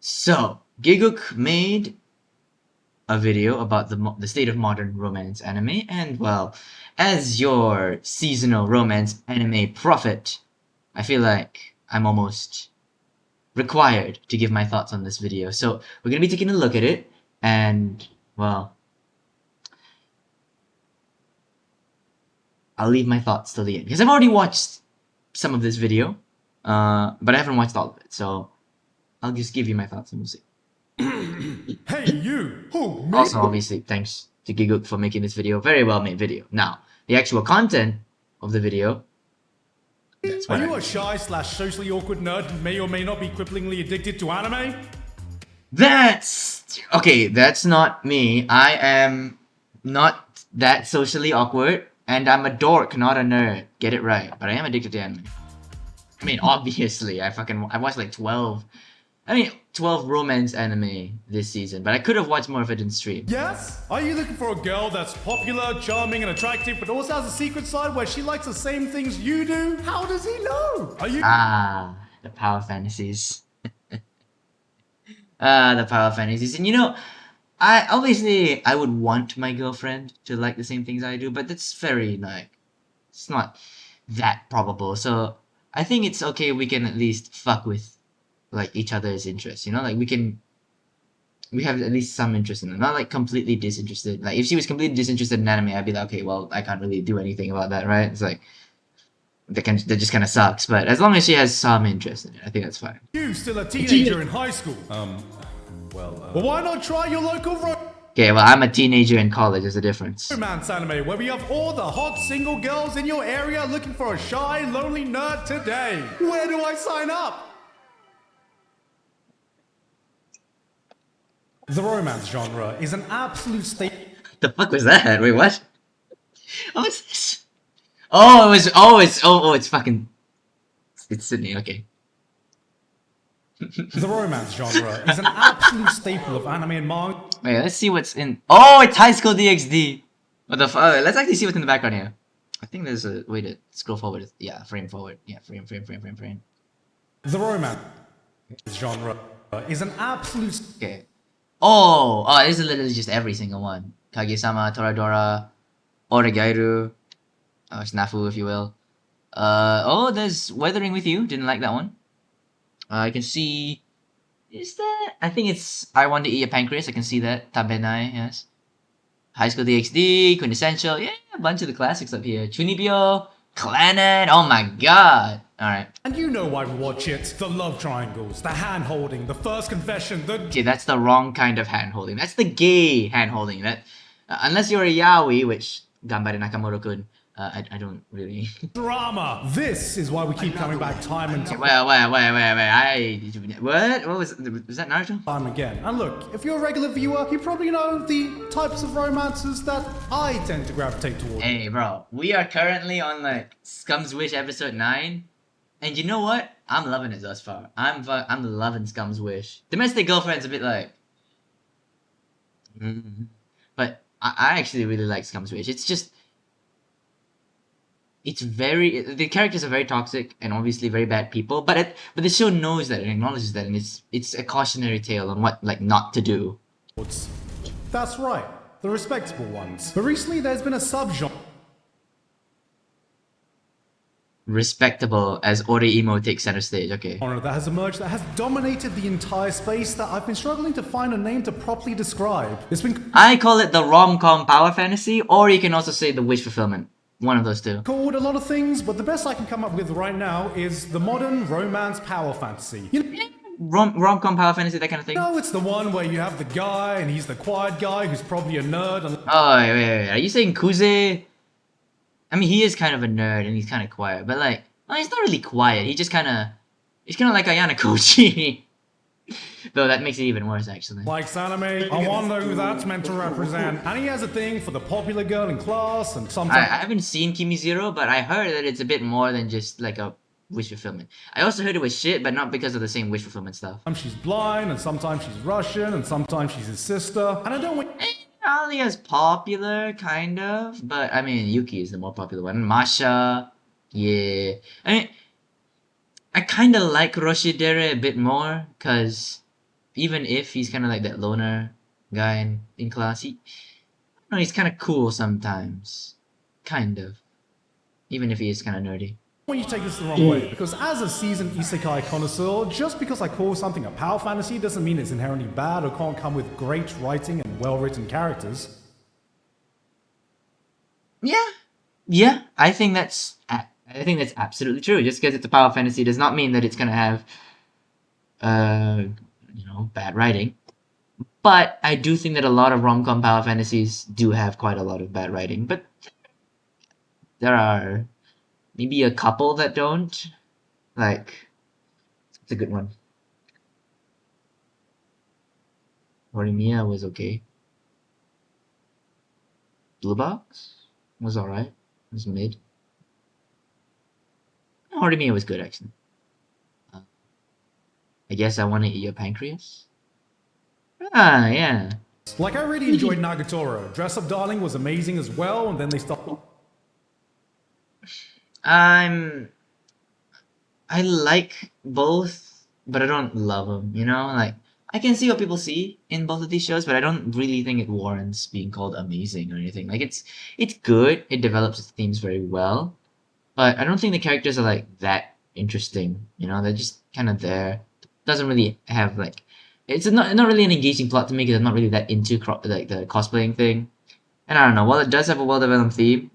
So, Gigguk made a video about the state of modern romance anime, and well, as your seasonal romance anime prophet, I feel like I'm almost required to give my thoughts on this video. So, we're gonna be taking a look at it, and well, I'll leave my thoughts till the end because I've already watched some of this video, but I haven't watched all of it. So, I'll just give you my thoughts and we'll see. Hey you! Who, me? Also, obviously, thanks to Gigguk for making this video. Very well made video. Now, the actual content of the video. That's Are what you a shy / socially awkward nerd who may or may not be cripplingly addicted to anime? That's okay. That's not me. I am not that socially awkward, and I'm a dork, not a nerd. Get it right. But I am addicted to anime. I mean, obviously, I watched like 12 romance anime this season, but I could have watched more of it in stream. Yes? Are you looking for a girl that's popular, charming, and attractive, but also has a secret side where she likes the same things you do? How does he know? Are you- The power fantasies. The power fantasies. And you know, I would want my girlfriend to like the same things I do, but that's very it's not that probable. So I think it's okay we can at least fuck with like each other's interests, you know? Like we have at least some interest in it. Not like completely disinterested. Like if she was completely disinterested in anime, I'd be like, okay, well, I can't really do anything about that, right? It's like that just kind of sucks. But as long as she has some interest in it, I think that's fine. You still a teenager in high school? Well, why not try your local Okay, well, I'm a teenager in college. There's a difference. romance anime where we have all the hot single girls in your area looking for a shy, lonely nerd today? Where do I sign up? The romance genre is an absolute state. The fuck was that? Wait, what? Oh, what's this? Oh, it's fucking. It's Sydney. Okay. The romance genre is an absolute staple of anime and manga. Wait, let's see what's in. Oh, it's High School DxD. What the fuck? Let's actually see what's in the background here. I think there's a way to scroll forward. Yeah, frame forward. Yeah, frame. The romance genre is an absolute. Okay. Oh, this is literally just every single one. Kage-sama, Toradora, Oregairu, Snafu, if you will. There's Weathering with You. Didn't like that one. I can see. Is that? I think it's I Want to Eat Your Pancreas. I can see that. Tabenai, yes. High School DxD, Quintessential. Yeah, a bunch of the classics up here. Chunibyo, Clannad. Oh my god. Alright. And you know why we watch it. The love triangles, the hand holding, the first confession, the. Okay, that's the wrong kind of hand holding. That's the gay hand holding. That unless you're a yaoi, which Gambare Nakamura-kun. I don't really. Drama. This is why we keep coming back time and time. Wait. What was that Naruto? Time again. And look, if you're a regular viewer, you probably know the types of romances that I tend to gravitate towards. Hey, bro, we are currently on like Scum's Wish episode 9, and you know what? I'm loving it thus far. I'm loving Scum's Wish. Domestic Girlfriend's a bit like, but I actually really like Scum's Wish. It's just. The characters are very toxic and obviously very bad people, but the show knows that and acknowledges that, and it's a cautionary tale on what like not to do. That's right, the respectable ones. But recently there's been a subgenre Respectable as Ore-emo takes center stage. Okay. that has emerged that has dominated the entire space that I've been struggling to find a name to properly describe. It's been I call it the rom-com power fantasy, or you can also say the wish fulfillment. One of those two. called a lot of things, but the best I can come up with right now is the modern romance power fantasy. You know, Rom-com power fantasy, that kind of thing. it's the one where you have the guy and he's the quiet guy who's probably a nerd. And Oh, wait. Are you saying Kuze? I mean, he is kind of a nerd and he's kind of quiet, but like, well, he's not really quiet. He's kind of like Ayana Kochi. Though that makes it even worse, actually. likes anime. I wonder who that's meant to represent. And he has a thing for the popular girl in class and I sometimes. haven't seen Kimi Zero, but I heard that it's a bit more than just like a wish fulfillment. I also heard it was shit, but not because of the same wish fulfillment stuff. She's blind, and sometimes she's Russian, and sometimes she's his sister. And I don't want. Alia's popular, kind of, but I mean, Yuki is the more popular one. Masha, yeah. I mean, I kind of like Roshidere a bit more, because even if he's kind of like that loner guy in class, no, he's kind of cool sometimes, kind of, even if he is kind of nerdy. I want you to take this the wrong way, because as a seasoned isekai connoisseur, just because I call something a power fantasy doesn't mean it's inherently bad or can't come with great writing and well-written characters. Yeah, I think that's absolutely true. Just because it's a power fantasy does not mean that it's gonna have, bad writing. But I do think that a lot of rom-com power fantasies do have quite a lot of bad writing. But there are maybe a couple that don't. Like, it's a good one. Horimiya was okay. Blue Box was alright. It was mid. Horimiya was good, actually. I guess I want to eat your pancreas. Ah, yeah. Like, I really enjoyed Nagatoro. Dress Up Darling was amazing as well, and then they stopped. I like both, but I don't love them. You know, like I can see what people see in both of these shows, but I don't really think it warrants being called amazing or anything. Like it's good. It develops its themes very well, but I don't think the characters are like that interesting. You know, they're just kind of there. Doesn't really have like it's not really an engaging plot to me because I'm not really that into like the cosplaying thing. And I don't know. While it does have a well developed theme,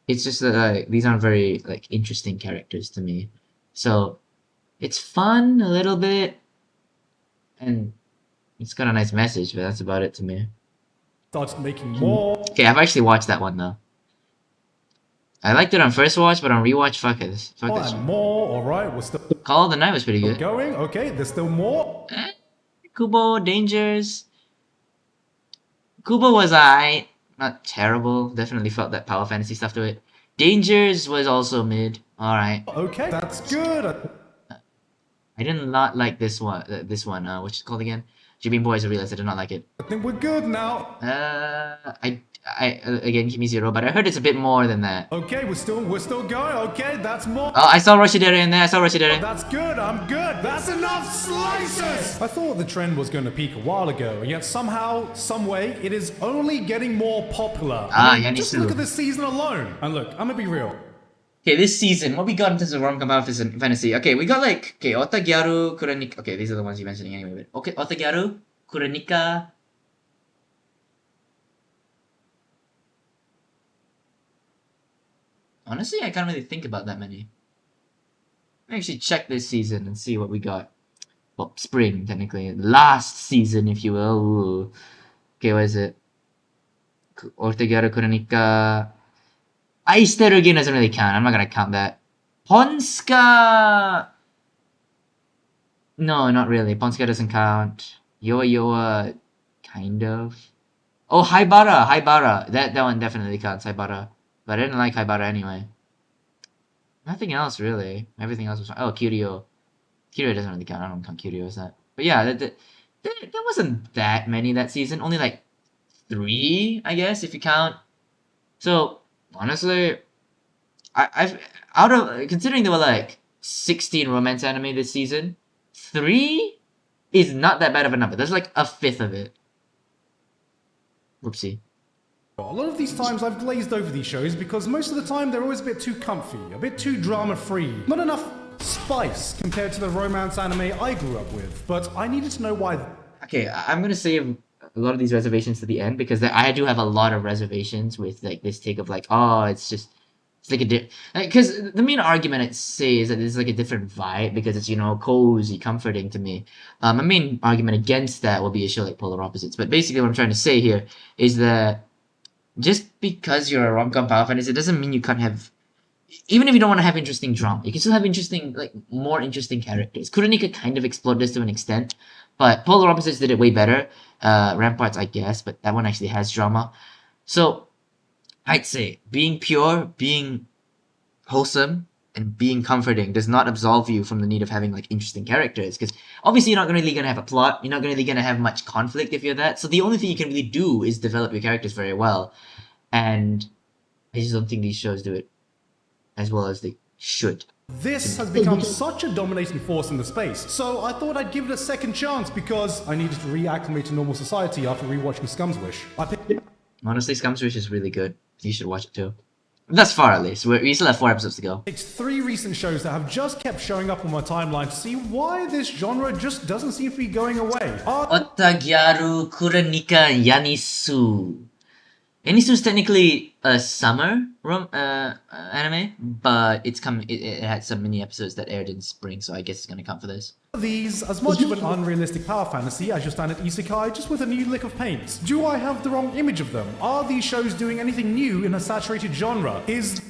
it's just that like these aren't very like interesting characters to me. So it's fun a little bit, and it's got a nice message, but that's about it to me. Started making more. Okay, I've actually watched that one though. I liked it on first watch, but on rewatch, fuck it. Fuck this shit. And more, alright, we're still Call of the Night was pretty good. going. Okay, there's still more. Kubo, Dangers. Kubo was I not terrible. Definitely felt that power fantasy stuff to it. Dangers was also mid. Alright. Okay, that's good. I did not like this one. What's it called again? Jimmy Boys. I realized I did not like it. I think we're good now. Again, give me 0, but I heard it's a bit more than that. Okay, we're still going. Okay, that's more. Oh, I saw Roshidere in there. I saw Roshidere. That's good. I'm good. That's enough slices. I thought the trend was going to peak a while ago, and yet somehow, some way, it is only getting more popular. Just look at this season alone. And look, I'm gonna be real. Okay, this season, what we got in terms of rom-com fantasy? Okay, we got like, Otagyaru, Kuronika. Okay, these are the ones you're mentioning anyway. But okay, Otagyaru, Kuronika. Honestly, I can't really think about that many. I actually check this season and see what we got. Well, spring, technically. Last season, if you will. Ooh. Okay, what is it? Otagyaru, Kuronika. Aishiteru again doesn't really count. I'm not gonna count that. Ponska. No, not really. Ponska doesn't count. Yoa Yoa, kind of. Oh, Haibara. That one definitely counts. Haibara, but I didn't like Haibara anyway. Nothing else really. Everything else was fine. Oh, Kiryu. Kiryu doesn't really count. I don't count Kiryu as that. But yeah, there wasn't that many that season. Only like 3, I guess, if you count. So honestly, I've out of considering there were like 16 romance anime this season, 3 is not that bad of a number. That's like a fifth of it. Whoopsie. A lot of these times I've glazed over these shows because most of the time they're always a bit too comfy, a bit too drama-free. Not enough spice compared to the romance anime I grew up with, but I needed to know why. Okay, I'm gonna save a lot of these reservations to the end because I do have a lot of reservations with like this take of like, oh, it's like a because the main argument I'd say is that it's like a different vibe because it's cozy, comforting to me. My main argument against that will be a show like Polar Opposites, but basically what I'm trying to say here is that just because you're a rom-com power fantasy, it doesn't mean you can't have. Even if you don't want to have interesting drama, you can still have more interesting characters. Kuronika kind of explored this to an extent, but Polar Opposites did it way better. Ramparts, I guess, but that one actually has drama. So, I'd say being pure, being wholesome, and being comforting does not absolve you from the need of having like interesting characters. Because obviously you're not really gonna have a plot. You're not really gonna have much conflict if you're that. So the only thing you can really do is develop your characters very well. And I just don't think these shows do it as well as they should. This has become such a dominating force in the space, so I thought I'd give it a second chance because I needed to reacclimate to normal society after rewatching Scum's Wish. Honestly, Scum's Wish is really good. You should watch it too. Thus far, at least. We still have 4 episodes to go. It's 3 recent shows that have just kept showing up on my timeline to see why this genre just doesn't seem to be going away. Otagyaru Kuranika Yanisu. Yanisu is technically a summer anime, but it had some mini episodes that aired in spring, so I guess it's gonna count for this. These as much of an unrealistic power fantasy as your standard isekai, just with a new lick of paint. Do I have the wrong image of them? Are these shows doing anything new in a saturated genre? Is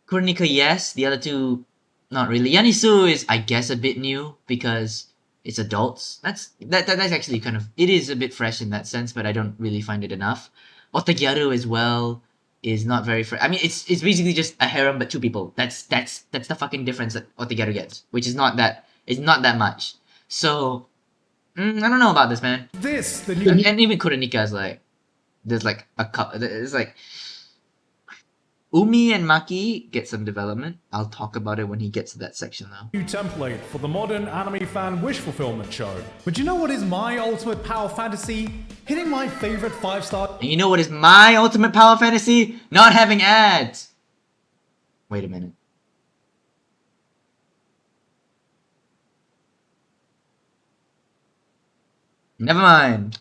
Kuranika, yes. The other two, not really. Yanisu is, I guess, a bit new because it's adults. That's actually kind of, it is a bit fresh in that sense, but I don't really find it enough. Otagyaru as well is not very fresh. I mean, it's basically just a harem but 2 people. That's the fucking difference that Otagyaru gets, which is not that much. So I don't know about this, man. And even Kuranika is like, there's like a couple. There's like Umi and Maki get some development. I'll talk about it when he gets to that section though. New template for the modern anime fan wish fulfillment show. But you know what is my ultimate power fantasy? Hitting my favorite 5-star. And you know what is my ultimate power fantasy? Not having ads. Wait a minute. Never mind.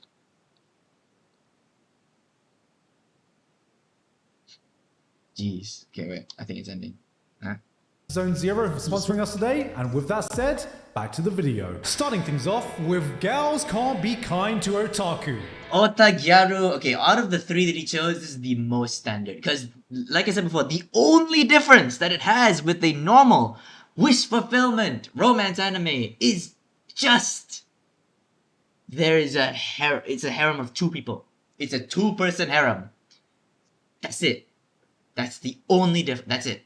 Jeez. Okay, wait. I think it's ending. Zone Zero for sponsoring us today, and with that said, back to the video. Starting things off with Gals Can't Be Kind to Otaku. Otagyaru. Okay, out of the 3 that he chose, this is the most standard. Because, like I said before, the only difference that it has with a normal wish fulfillment romance anime is just it's a harem of 2 people. It's a 2-person harem. That's it. That's the only difference. That's it.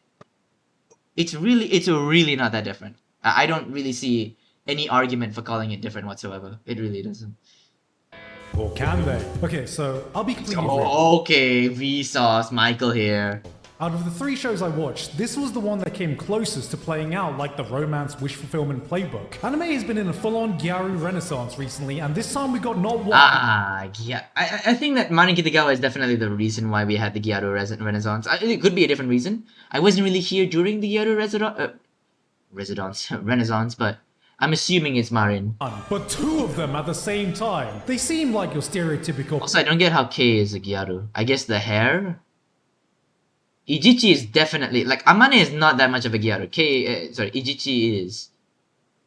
It's really not that different. I don't really see any argument for calling it different whatsoever. It really doesn't. Or can they? Okay, so I'll be completely okay, Vsauce, Michael here. Out of the 3 shows I watched, this was the one that came closest to playing out like the romance wish fulfillment playbook. Anime has been in a full-on Gyaru renaissance recently, and this time we got not one. Yeah. I think that Marin Kitagawa is definitely the reason why we had the Gyaru renaissance. It could be a different reason. I wasn't really here during the Gyaru renaissance, but I'm assuming it's Marin. But 2 of them at the same time. They seem like your stereotypical. Also, I don't get how Kei is a Gyaru. I guess the hair? Ijichi is definitely, like, Amane is not that much of a Gyaru. Ijichi is.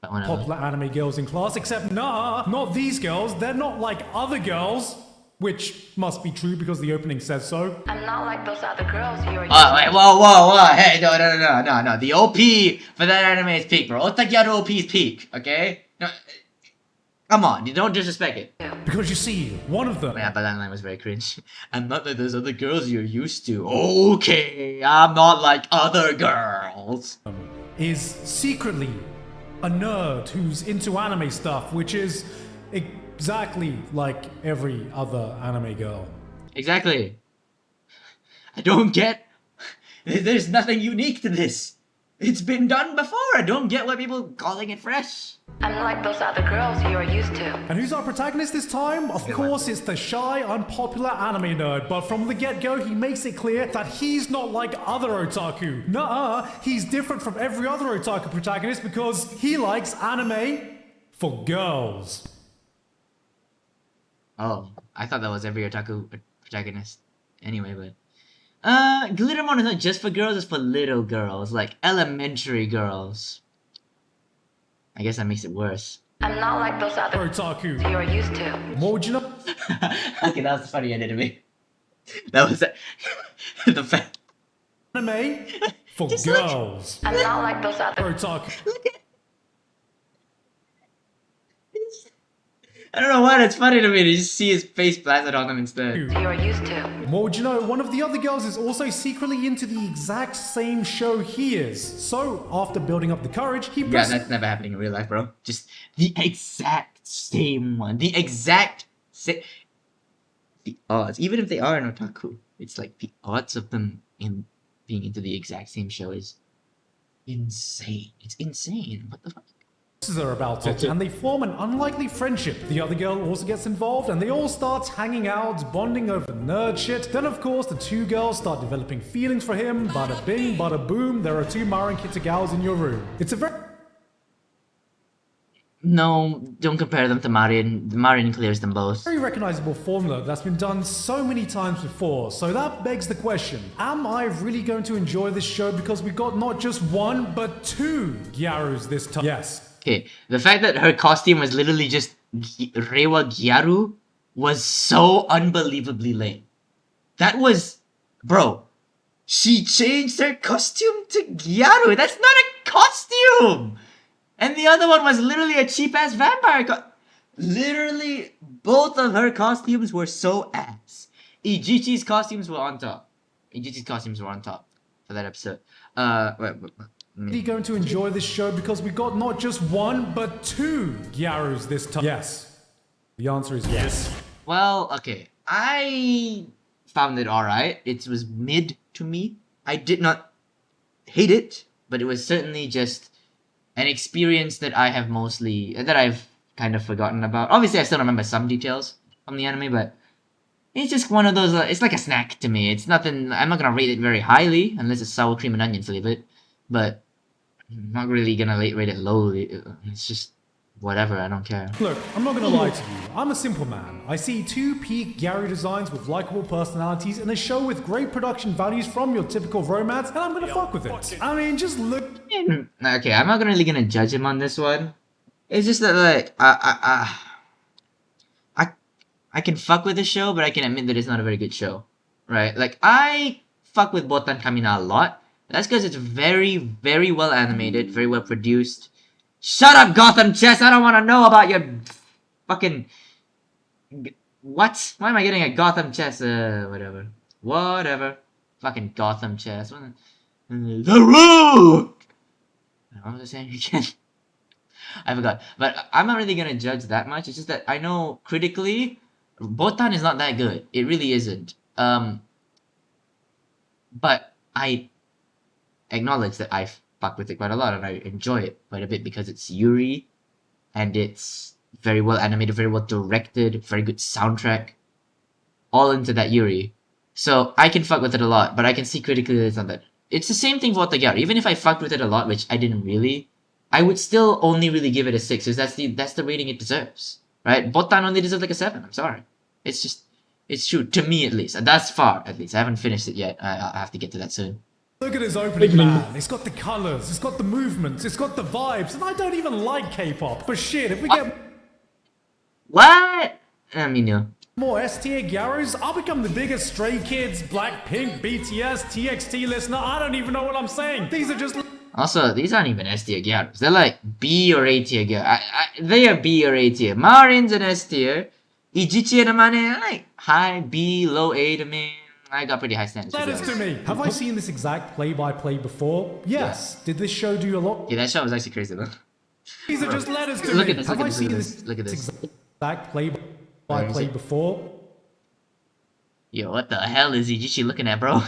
Popular anime girls in class, except nah, not these girls. They're not like other girls. Which must be true because the opening says so. I'm not like those other girls you're wait, whoa, hey, no. The OP for that anime is peak, bro. Otagyaru OP is peak, okay? No, come on, you don't disrespect it. Because you see, one of them. Yeah, but that line was very cringe. I'm not like those other girls you're used to. Okay, I'm not like other girls. Is secretly a nerd who's into anime stuff, which is exactly like every other anime girl. Exactly. I don't get. There's nothing unique to this. It's been done before. I don't get why people calling it fresh. I'm like those other girls you're used to. And who's our protagonist this time? Of course, it's the shy, unpopular anime nerd. But from the get-go, he makes it clear that he's not like other otaku. Nuh-uh, he's different from every other otaku protagonist because he likes anime for girls. Oh, I thought that was every otaku protagonist. Anyway, but Glittermon is not just for girls, it's for little girls, like elementary girls. I guess that makes it worse. I'm not like those other otaku you're used to. What would you know? Okay, that was funny ending to me. That was the fact. Anime for girls. I'm not like those other otaku. I don't know why that's funny to me to just see his face plastered on them instead. you're used to. What would you know? One of the other girls is also secretly into the exact same show he is. So, after building up the courage, he Yeah, that's never happening in real life, bro. Just the exact same one. The exact same. The odds. Even if they are an otaku, it's like the odds of them in being into the exact same show is insane. It's insane. What the fuck? Are about it, and they form an unlikely friendship. The other girl also gets involved, and they all start hanging out, bonding over nerd shit. Then, of course, the two girls start developing feelings for him. Bada bing, bada boom, there are two Marin Kitagawas in your room. It's a very... No, don't compare them to Marin. Marin clears them both. very recognizable formula that's been done so many times before. So that begs the question, am I really going to enjoy this show because we got not just one, but two Gyarus this time? Yes. Okay, the fact that her costume was literally just Rewa Gyaru was so unbelievably lame. That was... Bro, she changed her costume to Gyaru. That's not a costume! And the other one was literally a cheap-ass vampire literally, both of her costumes were so ass. Ijichi's costumes were on top. Ijichi's costumes were on top for that episode. Really going to enjoy this show because we got not just one, but two Gyarus this time? Yes. The answer is yes. Well, okay. I found it alright. It was mid to me. I did not hate it, but it was certainly just an experience that I have that I've kind of forgotten about. Obviously, I still remember some details from the anime, but it's just one of those, it's like a snack to me. It's nothing, I'm not gonna rate it very highly, unless it's sour cream and onion flavored, but I'm not really gonna rate it lowly. It's just whatever, I don't care. Look, I'm not gonna lie to you. I'm a simple man. I see two peak Gyaru designs with likable personalities in a show with great production values from your typical romance, and I'm gonna fuck with it. I mean, just look. Okay, I'm not really gonna judge him on this one. It's just that, like, I can fuck with the show, but I can admit that it's not a very good show, right? Like, I fuck with Botan Kamina a lot. That's because it's very, very well animated, very well produced. Shut up, Gotham Chess! I don't want to know about your fucking... What? Why am I getting a Gotham Chess? Whatever. Whatever. Fucking Gotham Chess. The road! What was I saying again? I forgot. But I'm not really gonna judge that much. It's just that I know critically, Botan is not that good. It really isn't. But I acknowledge that I fuck with it quite a lot and I enjoy it quite a bit because it's Yuri and it's very well animated, very well directed, very good soundtrack. All into that Yuri. So I can fuck with it a lot, but I can see critically that it's not that. It's the same thing for Otagyar. Even if I fucked with it a lot, which I didn't really, I would still only really give it a 6 because that's the rating it deserves. Right? Botan only deserves like a 7. I'm sorry. It's just, it's true. To me at least. And that's far at least. I haven't finished it yet. I have to get to that soon. Look at his opening, man. It's got the colors, it's got the movements, it's got the vibes, and I don't even like K-pop. But shit, if we get... What? I mean, no. More S-tier Gyarus, I'll become the biggest Stray Kids, Blackpink, BTS, TXT listener. I don't even know what I'm saying. These are just... Also, these aren't even S-tier Gyarus. They're like B or A tier Gyarus. They are B or A tier. Marin's an S tier. Ijichi and Amane, like high B, low A to me. I got pretty high standards. That is to me. Have I seen this exact play-by-play before? Yes. Yeah. Did this show do a lot? Yeah, that show was actually crazy though. These are just letters to look me. At this, Have look I at seen this. Look at this. Exact play-by-play before? Yo, what the hell is Ijichi looking at, bro?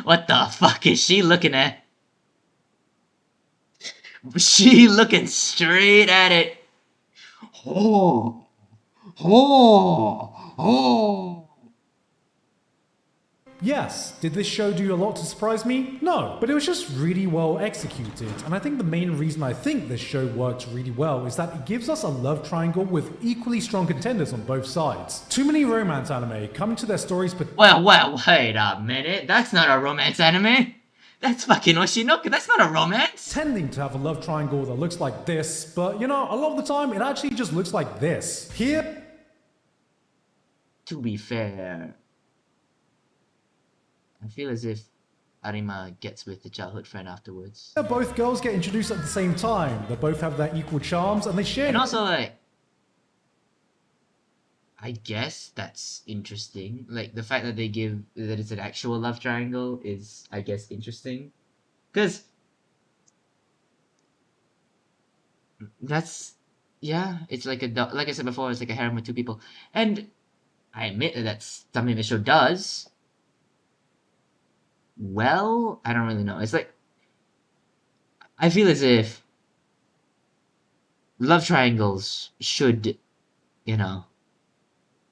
What the fuck is she looking at? She looking straight at it. Oh. Oh. Oh. Yes. Did this show do a lot to surprise me? No, but it was just really well executed. And I think the main reason I think this show works really well is that it gives us a love triangle with equally strong contenders on both sides. Too many romance anime come to their stories but... Well, wait a minute. That's not a romance anime. That's fucking Oshinoku. That's not a romance. Tending to have a love triangle that looks like this, but you know, a lot of the time it actually just looks like this. Here... To be fair... I feel as if Arima gets with the childhood friend afterwards. Both girls get introduced at the same time. They both have their equal charms and they share... And also, like... I guess that's interesting. Like, the fact that they give... that it's an actual love triangle is, I guess, interesting. Because... that's... yeah, it's like a... like I said before, it's like a harem with two people. And I admit that that's something the show does. Well, I don't really know. It's like... I feel as if love triangles should, you know,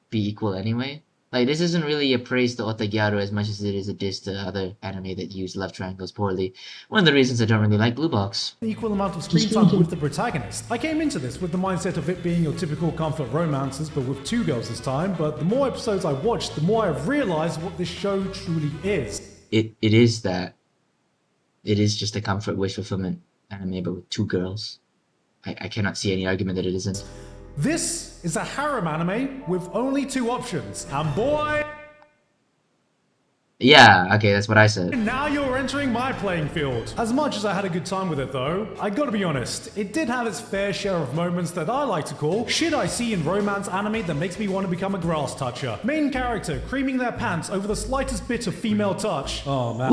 be equal anyway. Like, this isn't really a praise to Otagiaru as much as it is a diss to other anime that use love triangles poorly. One of the reasons I don't really like Blue Box. Equal amount of screen time with the protagonist. I came into this with the mindset of it being your typical comfort romances, but with two girls this time. But the more episodes I watched, the more I've realized what this show truly is. It is that. It is just a comfort wish fulfillment anime, but with two girls. I cannot see any argument that it isn't. This is a harem anime with only two options, and boy... Yeah, okay, that's what I said. Now you're entering my playing field. As much as I had a good time with it though, I gotta be honest, it did have its fair share of moments that I like to call shit I see in romance anime that makes me want to become a grass toucher. Main character creaming their pants over the slightest bit of female touch. Oh man.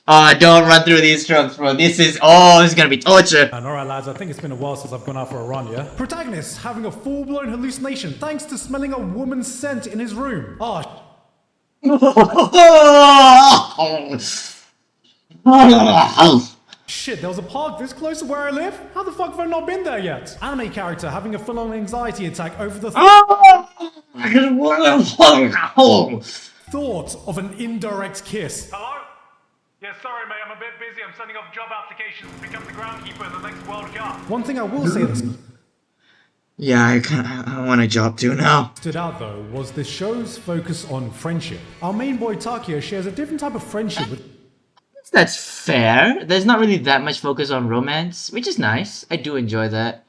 Oh, don't run through these tropes, bro. This is gonna be torture. And alright lads, I think it's been a while since I've gone out for a run, yeah? Protagonist having a full-blown hallucination thanks to smelling a woman's scent in his room. Oh, shit, there was a park this close to where I live? How the fuck have I not been there yet? Anime character having a full-on anxiety attack over the thought of an indirect kiss. Hello? Yeah, sorry mate, I'm a bit busy. I'm sending off job applications to become the groundkeeper in the next World Cup. One thing I will say that Yeah, I want a job too now. stood out though was the show's focus on friendship. Our main boy Takia shares a different type of friendship with That's fair. There's not really that much focus on romance, which is nice. I do enjoy that.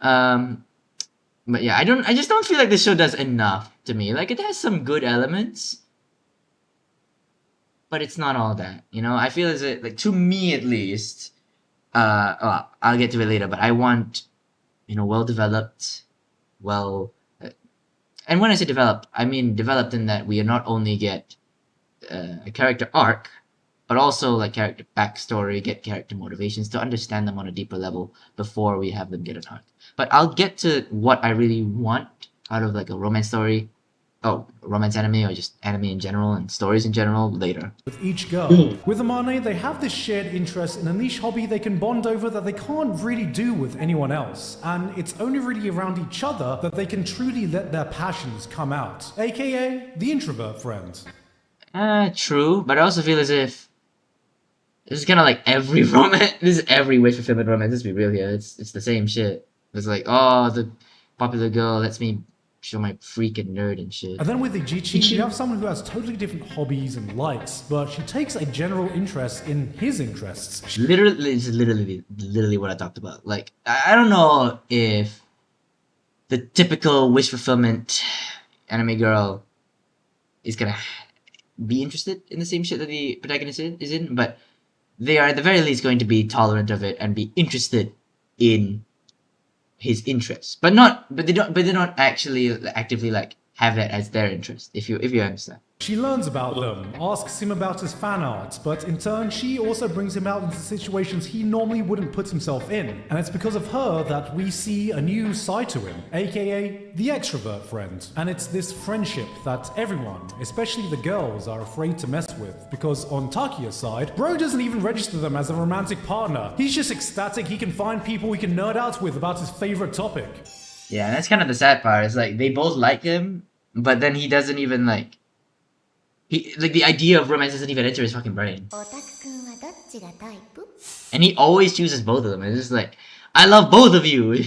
But yeah, I just don't feel like this show does enough to me. Like, it has some good elements, but it's not all that, you know? I feel as it, like, to me at least, well, I'll get to it later, but I want, you know, well-developed, and when I say developed, I mean developed in that we not only get a character arc, but also, like, character backstory, get character motivations to understand them on a deeper level before we have them get an arc. But I'll get to what I really want out of, like, a romance story, romance anime, or just anime in general and stories in general later. with each girl. With Amane, they have this shared interest in a niche hobby they can bond over that they can't really do with anyone else. And it's only really around each other that they can truly let their passions come out. AKA, the introvert friend. True, but I also feel as if this is kind of like every romance. This is every wish fulfillment romance. Let's be real here. It's the same shit. It's like, oh, the popular girl lets me show my freak and nerd and shit. And then with Ijichi, you have someone who has totally different hobbies and likes, but she takes a general interest in his interests. It's literally what I talked about. Like, I don't know if the typical wish fulfillment anime girl is gonna be interested in the same shit that the protagonist is in, but they are at the very least going to be tolerant of it and be interested in his interests, but they don't actually actively like have that as their interest, if you understand. She learns about them, asks him about his fan art, but in turn she also brings him out into situations he normally wouldn't put himself in. And it's because of her that we see a new side to him, aka the extrovert friend. And it's this friendship that everyone, especially the girls, are afraid to mess with, because on Takiya's side, bro doesn't even register them as a romantic partner. He's just ecstatic he can find people he can nerd out with about his favorite topic. Yeah, and that's kind of the sad part. It's like they both like him, but then he doesn't even like the idea of romance doesn't even enter his fucking brain. And he always chooses both of them. It's just like, I love both of you.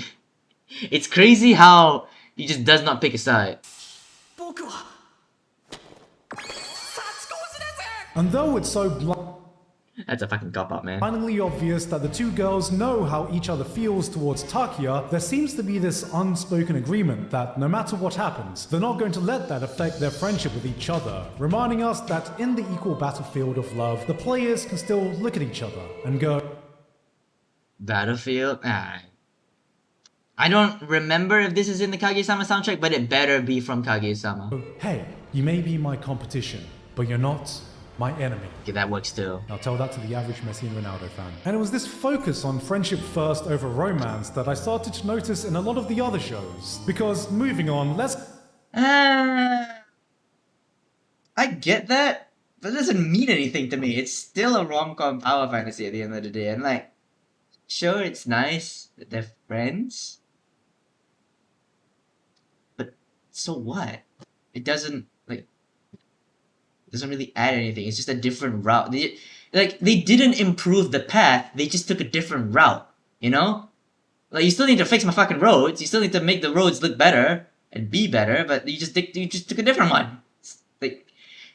It's crazy how he just does not pick a side. And though it's so That's a fucking cop-out, man. finally obvious that the two girls know how each other feels towards Takia, there seems to be this unspoken agreement that no matter what happens, they're not going to let that affect their friendship with each other, reminding us that in the equal battlefield of love, the players can still look at each other and go, Battlefield? I don't remember if this is in the Kage-sama soundtrack, but it better be from Kage-sama. hey, you may be my competition, but you're not my enemy. Okay, that works too. I'll tell that to the average Messi and Ronaldo fan. And it was this focus on friendship first over romance that I started to notice in a lot of the other shows. Because moving on, I get that, that doesn't mean anything to me. It's still a rom-com power fantasy at the end of the day. And like, sure, it's nice that they're friends, but so what? It doesn't really add anything. It's just a different route. They didn't improve the path. They just took a different route. You know, like you still need to fix my fucking roads. You still need to make the roads look better and be better. But you just took a different one.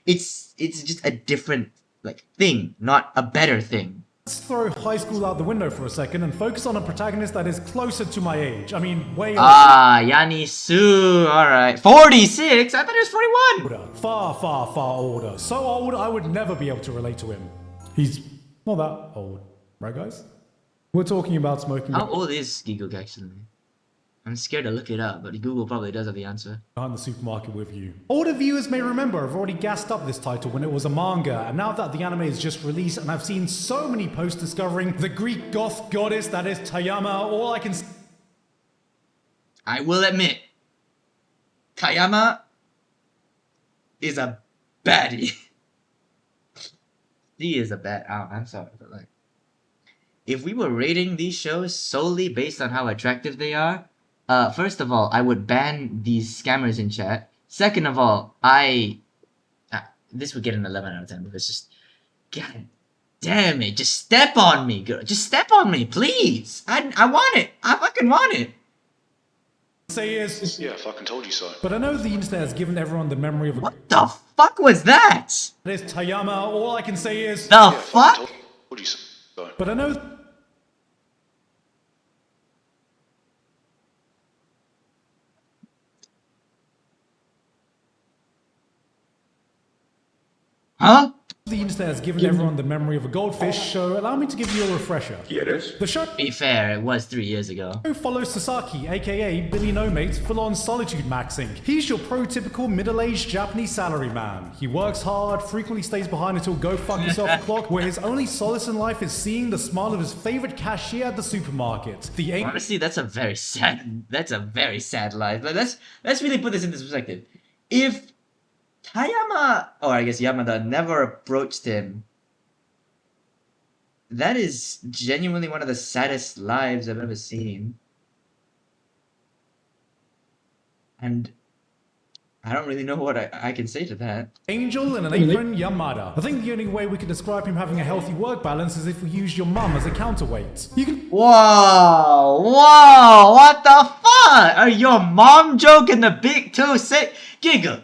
It's just a different thing, not a better thing. Let's throw high school out the window for a second and focus on a protagonist that is closer to my age. I mean, way older. Yanni Su. Alright. 46? I thought he was 41. Far, far, far older. So old, I would never be able to relate to him. He's not that old. Right, guys? We're talking about smoking... How old is Gigguk, actually? I'm scared to look it up, but Google probably does have the answer. Behind the supermarket with you. Older viewers may remember I've already gassed up this title when it was a manga, and now that the anime is just released and I've seen so many posts discovering the Greek goth goddess that is Tayama, all I can... I will admit, Tayama is a baddie. She is a bad... Oh, I'm sorry, but if we were rating these shows solely based on how attractive they are, first of all, I would ban these scammers in chat. Second of all, this would get an 11 out of 10 because just... God damn it, just step on me, girl. Just step on me, please. I want it. I fucking want it. Say is... Yeah, I fucking told you so. But I know the internet has given everyone the memory of... What the fuck was that? There's Tayama, all I can say is... The Yeah, fuck? told you so. But I know... Huh? The internet has given everyone the memory of a goldfish, so allow me to give you a refresher. ¿Quieres? The show Be fair, it was 3 years ago. follows Sasaki, aka Billy No Mate's full-on solitude maxing. He's your prototypical middle-aged Japanese salaryman. He works hard, frequently stays behind until go fuck yourself o'clock, where his only solace in life is seeing the smile of his favorite cashier at the supermarket. Honestly, that's a very sad life. But let's really put this into perspective. If Tayama, or I guess Yamada, never approached him, that is genuinely one of the saddest lives I've ever seen. And I don't really know what I can say to that. Angel in an apron, Yamada. I think the only way we can describe him having a healthy work balance is if we use your mum as a counterweight. You can... Whoa, what the fuck? Are your mom joke in the big 2-6? Gigguk,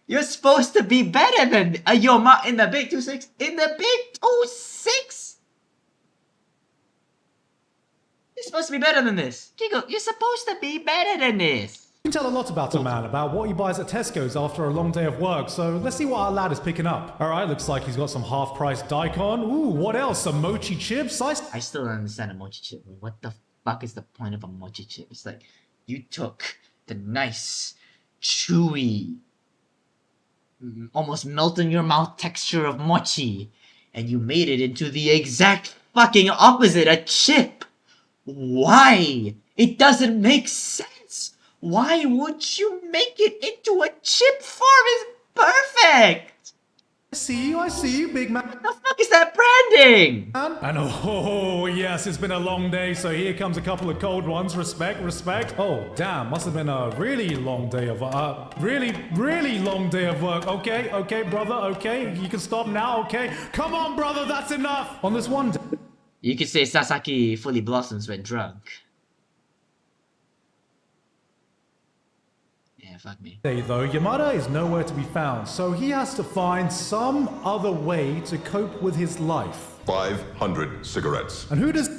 you're supposed to be better than your mom in the big 2-6. In the big 2-6? You're supposed to be better than this. Gigguk, you're supposed to be better than this. You can tell a lot about a man, about what he buys at Tesco's after a long day of work, so let's see what our lad is picking up. Alright, looks like he's got some half-price daikon. Ooh, what else? Some mochi chips? I still don't understand a mochi chip. What the fuck is the point of a mochi chip? It's like, you took the nice, chewy, almost melt in your mouth texture of mochi, and you made it into the exact fucking opposite, a chip. Why? It doesn't make sense. Why would you make it into a chip form? It's perfect! I see you, big man. What the fuck is that branding? And oh, yes, it's been a long day, so here comes a couple of cold ones. Respect. Oh, damn, must have been a really long day of, really long day of work. Okay, brother, okay, you can stop now, okay? Come on, brother, that's enough! On this one day... You could say Sasaki fully blossoms when drunk. Yeah, fuck me. Though, Yamada is nowhere to be found, so he has to find some other way to cope with his life. 500 cigarettes. And who does...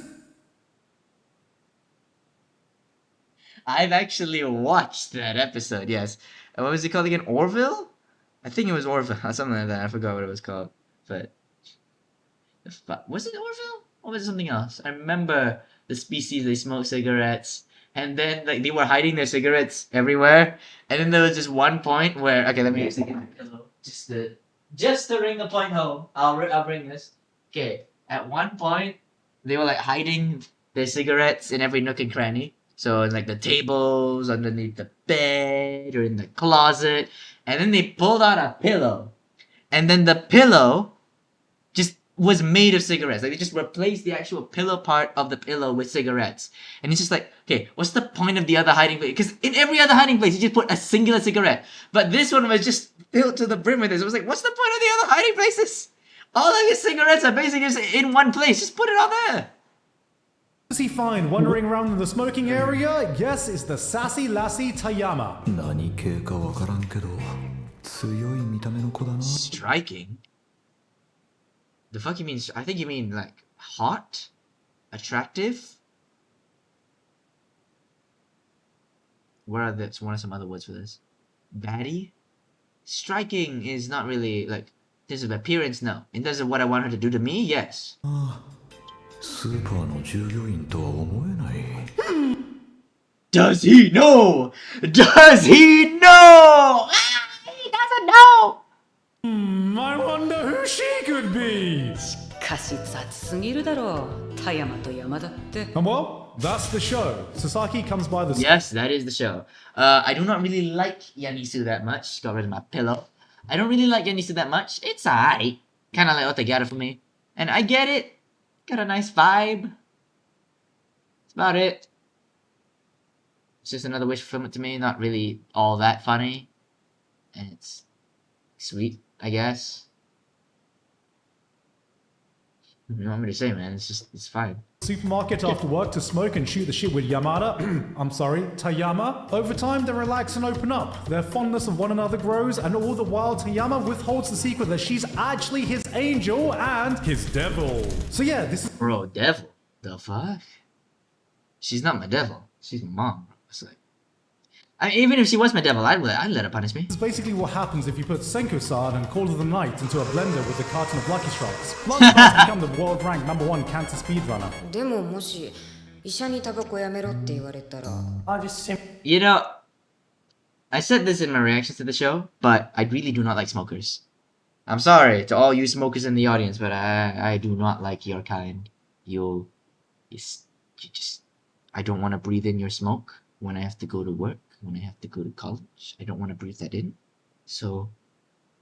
I've actually watched that episode, yes. What was it called again? Orville? I think it was Orville, something like that. I forgot what it was called. But... was it Orville? Or was it something else? I remember the species, they smoked cigarettes. And then, they were hiding their cigarettes everywhere. And then there was just one point where... Okay, let me actually get my pillow. Just to ring the point home. I'll bring this. Okay, at one point, they were, hiding their cigarettes in every nook and cranny. So, in, the tables, underneath the bed, or in the closet. And then they pulled out a pillow. and then the pillow just was made of cigarettes. Like they just replaced the actual pillow part of the pillow with cigarettes. And it's just like, okay, what's the point of the other hiding place? Because in every other hiding place, you just put a singular cigarette. But this one was just filled to the brim with this. It was like, what's the point of the other hiding places? All of your cigarettes are basically just in one place. Just put it on there. Does he find wandering around in the smoking area? Yes, it's the sassy lassie Tayama. 何系かわからんけど強い見た目の子だな Striking? The fuck you mean? I think you mean like hot? Attractive? What are some other words for this? Baddie? Striking is not really like, in terms of appearance, no. In terms of what I want her to do to me, yes. スーパーの従業員とは思えない Does he know? Does he know? He doesn't know! I wonder who she could be. しかし雑すぎるだろう田山と山田って And well, that's the show. Sasaki comes by the Yes, that is the show. I do not really like Yanisu that much. Got rid of my pillow. I don't really like Yanisu that much. It's alright. Kinda like Otegara for me. And I get it. Got a nice vibe. That's about it. It's just another wish fulfillment to me. Not really all that funny. And it's sweet, I guess. What do you want me to say, man? It's fine. supermarket after work to smoke and shoot the shit with Yamada. I'm sorry, Tayama. Over time, they relax and open up. Their fondness of one another grows, and all the while, Tayama withholds the secret that she's actually his angel and his devil. So yeah, this is Bro, devil. The fuck? She's not my devil. She's my mom, bro. It's like, I mean, even if she was my devil, I'd let her punish me. This is basically what happens if you put Senko-san and Call of the Night into a blender with a carton of Lucky Strikes. Lucky Strikes become the world-ranked #1 cancer speedrunner. でももし医者にタバコやめろって言われたら You know, I said this in my reactions to the show, but I really do not like smokers. I'm sorry to all you smokers in the audience, but I do not like your kind. You just, I don't want to breathe in your smoke when I have to go to work, when I have to go to college. I don't want to breathe that in. So,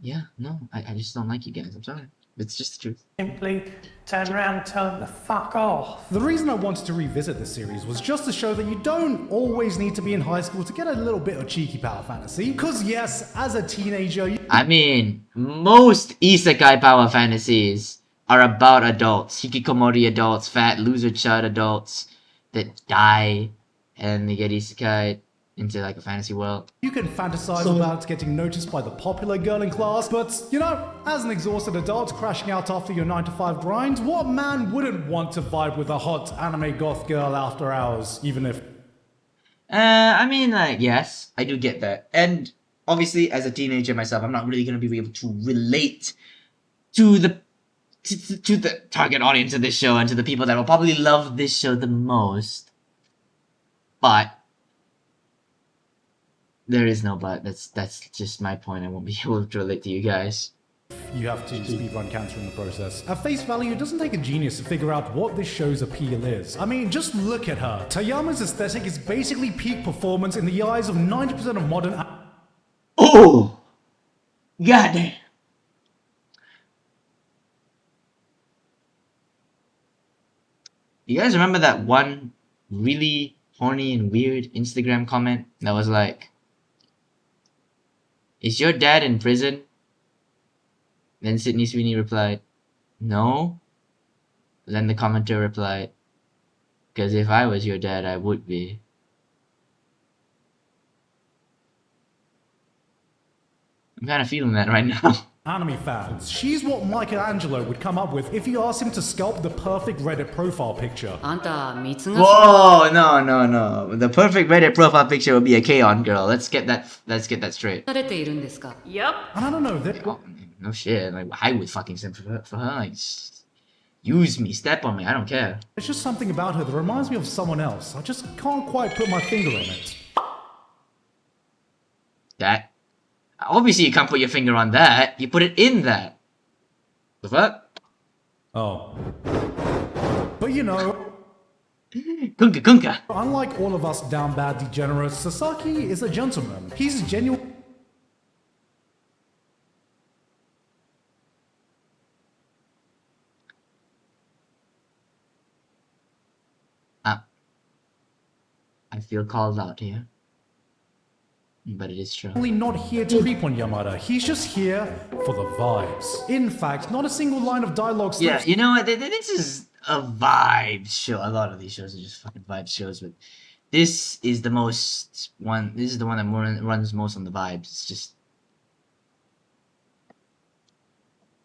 yeah, no, I just don't like you guys. I'm sorry. It's just the truth. Simply turn around and tell them to fuck off. The reason I wanted to revisit this series was just to show that you don't always need to be in high school to get a little bit of cheeky power fantasy. Because yes, as a teenager, I mean, most isekai power fantasies are about adults. Hikikomori adults, fat loser chud adults that die and they get isekai into like a fantasy world. you can fantasize about getting noticed by the popular girl in class, but you know, as an exhausted adult crashing out after your 9-to-5 grind, what man wouldn't want to vibe with a hot anime goth girl after hours, even if... I mean, like, yes, I do get that. And obviously, as a teenager myself, I'm not really going to be able to relate to the to the target audience of this show and to the people that will probably love this show the most. But there is no but. That's just my point. I won't be able to relate to you guys. You have to speedrun cancer in the process. At face value, it doesn't take a genius to figure out what this show's appeal is. I mean, just look at her. Tayama's aesthetic is basically peak performance in the eyes of 90% of modern... Oh! Goddamn! You guys remember that one really horny and weird Instagram comment that was like, "Is your dad in prison?" Then Sydney Sweeney replied, "No." Then the commenter replied, "'Cause if I was your dad, I would be." I'm kind of feeling that right now. Anime fans. She's what Michelangelo would come up with if you asked him to sculpt the perfect Reddit profile picture. あんた三つが Whoa, no. The perfect Reddit profile picture would be a K-on girl. Let's get that straight. されているんですか Yup. And I don't know, Oh, no shit. Like, I would fucking simp for her. Like, use me, step on me. I don't care. there's just something about her that reminds me of someone else. I just can't quite put my finger on it. That. Obviously, you can't put your finger on that. You put it in that. The fuck? Oh. But you know, Kunka. unlike all of us down bad degenerates, Sasaki is a gentleman. He's genuine. I feel called out here. But it is true. Not here to creep on Yamada, he's just here for the vibes. In fact, not a single line of dialogue slips. Yeah, you know what? This is a vibe show. A lot of these shows are just fucking vibe shows, but this is the most one. This is the one that runs most on the vibes. It's just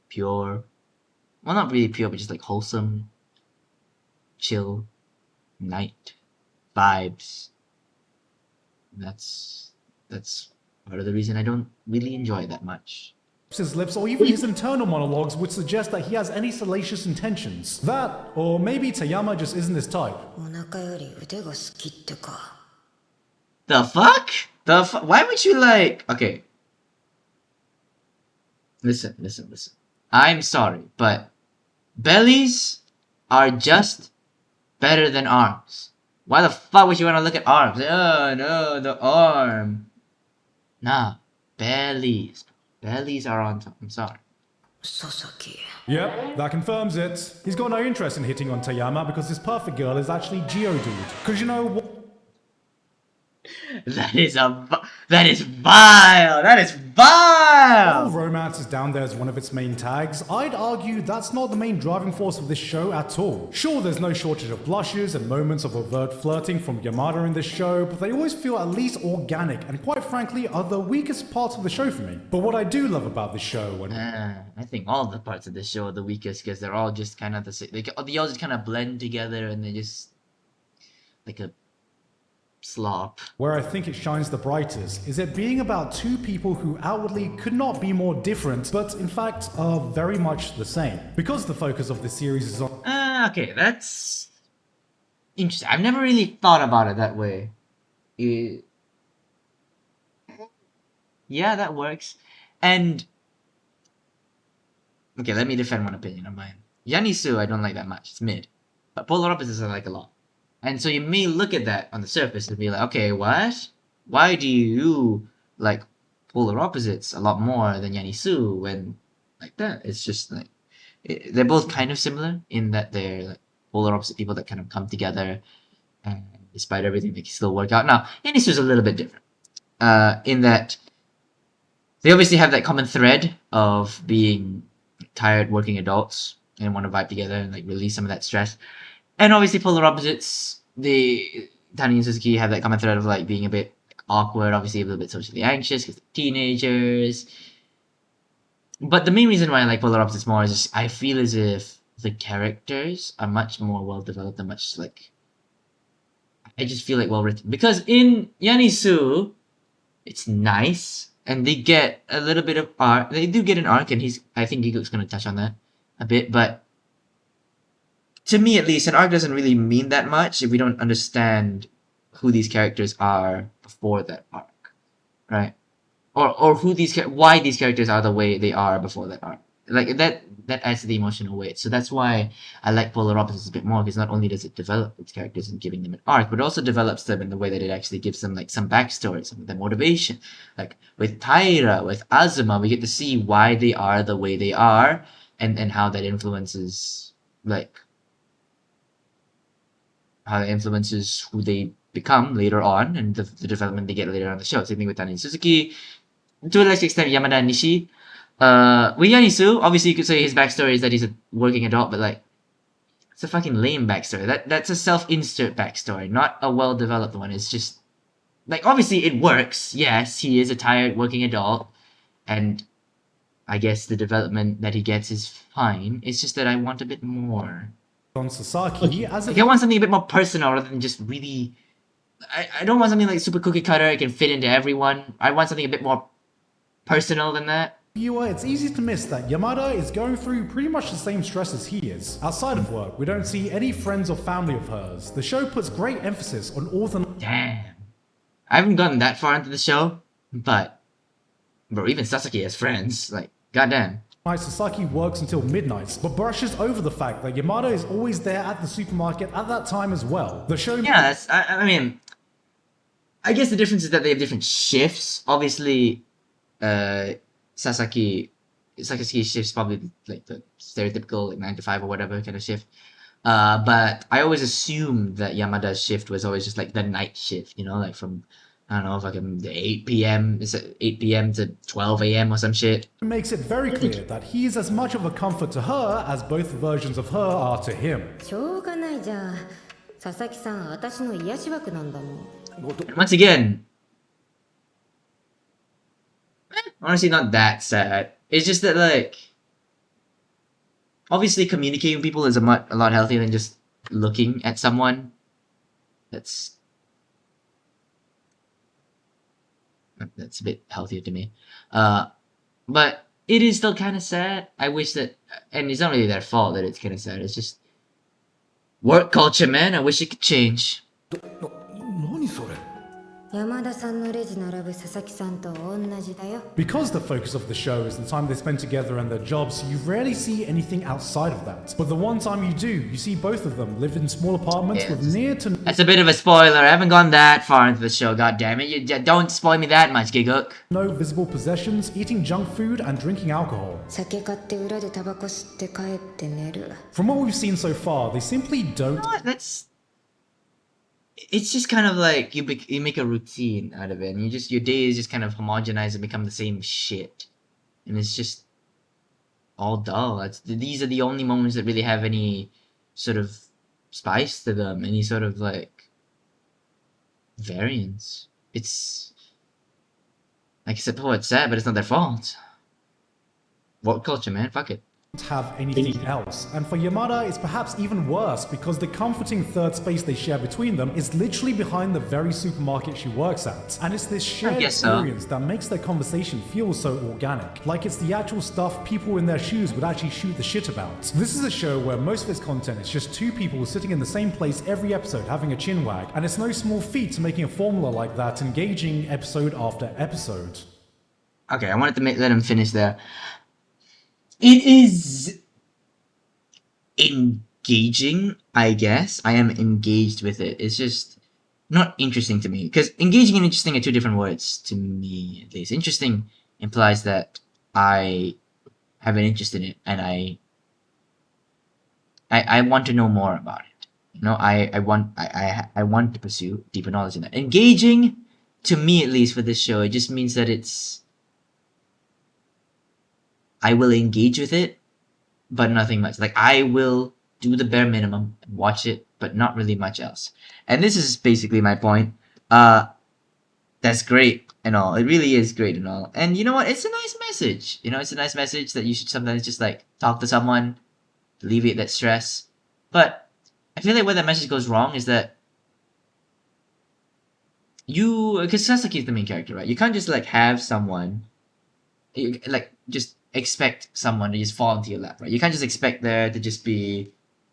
pure. Well, not really pure, but just like wholesome, chill, night vibes. That's part of the reason I don't really enjoy it that much. His lips or even his internal monologues would suggest that he has any salacious intentions. That, or maybe Tayama just isn't his type. The fuck? Why would you like... Okay. Listen. I'm sorry, but bellies are just better than arms. Why the fuck would you want to look at arms? Oh no, the arm. Nah, bellies. Bellies are on top. I'm sorry. Yep, that confirms it. He's got no interest in hitting on Tayama because his perfect girl is actually Geodude. Because you know what? That is vile! That is vile! While romance is down there as one of its main tags, I'd argue that's not the main driving force of this show at all. Sure, there's no shortage of blushes and moments of overt flirting from Yamada in this show, but they always feel at least organic and quite frankly are the weakest parts of the show for me. But what I do love about this show... I think all the parts of this show are the weakest because they're all just kind of the same. They all just kind of blend together and they just... like a... slop. Where I think it shines the brightest is it being about two people who outwardly could not be more different, but in fact are very much the same. Because the focus of the series is on... Okay, that's... interesting. I've never really thought about it that way. Yeah, that works. And... okay, let me defend one opinion of mine. Yanisu, I don't like that much. It's mid. But Polar Opposites I like a lot. And so you may look at that on the surface and be like, okay, what? Why do you like Polar Opposites a lot more than Yanisu when like that? It's just like, they're both kind of similar in that they're like polar opposite people that kind of come together and despite everything they can still work out. Now, Yanisu's a little bit different in that they obviously have that common thread of being tired working adults and want to vibe together and like release some of that stress. And obviously polar opposites, Tani and Suzuki have that common thread of like being a bit awkward, obviously a little bit socially anxious because they're teenagers. But the main reason why I like polar opposites more is just I feel as if the characters are much more well developed and much like I just feel like well written. Because in Yanisu, it's nice and they get a little bit of arc. They do get an arc, and I think Gigguk's gonna touch on that a bit, but to me, at least, an arc doesn't really mean that much if we don't understand who these characters are before that arc, right? Or why these characters are the way they are before that arc. Like that adds to the emotional weight. So that's why I like Polar Opposites a bit more, because not only does it develop its characters and giving them an arc, but it also develops them in the way that it actually gives them like some backstory, some of their motivation. Like with Taira, with Azuma, we get to see why they are the way they are, and how that influences who they become later on and the development they get later on in the show. Same thing with Tani and Suzuki. To a lesser extent, Yamada and Nishi. With Yanisu, obviously you could say his backstory is that he's a working adult, but like, it's a fucking lame backstory. That's a self-insert backstory, not a well-developed one. It's just, like, obviously it works. Yes, he is a tired working adult, and I guess the development that he gets is fine. It's just that I want a bit more. On Sasaki, I want something a bit more personal rather than just really... I don't want something like super cookie cutter, it can fit into everyone. I want something a bit more personal than that. Viewer, it's easy to miss that Yamada is going through pretty much the same stress as he is. Outside of work, we don't see any friends or family of hers. The show puts great emphasis on all the... Damn. I haven't gotten that far into the show, but... Bro, even Sasaki has friends. Like, goddamn. Sasaki works until midnight, but brushes over the fact that Yamada is always there at the supermarket at that time as well. The show... Yeah, I mean... I guess the difference is that they have different shifts. Obviously, Sasaki's shift's probably like the stereotypical like 9 to 5 or whatever kind of shift. But I always assumed that Yamada's shift was always just like the night shift, you know, like from, I don't know, fucking 8 p.m. Is it 8 p.m. to 12 a.m. or some shit? It makes it very clear that he's as much of a comfort to her as both versions of her are to him. しょうがないじゃん。佐々木さん、私の癒し枠なんだもん。And once again, honestly, not that sad. It's just that, like, obviously communicating with people is a lot healthier than just looking at someone. That's a bit healthier to me. But it is still kind of sad. I wish that, and it's not really their fault that it's kind of sad. It's just work culture, man. I wish it could change. 何それ 山田さんのレジ並ぶ佐々木さんと同じだよ。 Because the focus of the show is the time they spend together and their jobs, you rarely see anything outside of that. But the one time you do, you see both of them live in small apartments with near to... That's a bit of a spoiler. I haven't gone that far into the show, God damn it! You don't spoil me that much, Gigguk. no visible possessions, eating junk food and drinking alcohol. 酒買って裏でタバコ吸って帰って寝る。 From what we've seen so far, they simply don't... You know what? It's just kind of like you make a routine out of it, and your day is just kind of homogenized and become the same shit, and it's just all dull. These are the only moments that really have any sort of spice to them, any sort of like variance. It's like I said before, it's sad, but it's not their fault. Work culture, man. Fuck it. have anything else. And for Yamada, it's perhaps even worse because the comforting third space they share between them is literally behind the very supermarket she works at. And it's this shared experience that makes their conversation feel so organic. Like it's the actual stuff people in their shoes would actually shoot the shit about. This is a show where most of its content is just two people sitting in the same place every episode having a chin wag. And it's no small feat to making a formula like that engaging episode after episode. Okay, I wanted to let him finish there. It is engaging, I guess. I am engaged with it. It's just not interesting to me. Because engaging and interesting are two different words to me, at least. Interesting implies that I have an interest in it and I want to know more about it. You know, I want to pursue deeper knowledge in that. Engaging, to me at least for this show, it just means that I will engage with it, but nothing much. Like, I will do the bare minimum and watch it, but not really much else. And this is basically my point. That's great and all. It really is great and all. And you know what? It's a nice message. You know, it's a nice message that you should sometimes just, like, talk to someone, alleviate that stress. But I feel like where that message goes wrong is that because Sasaki is the main character, right? You can't just, like, have someone, like, just expect someone to just fall into your lap, right? You can't just expect there to just be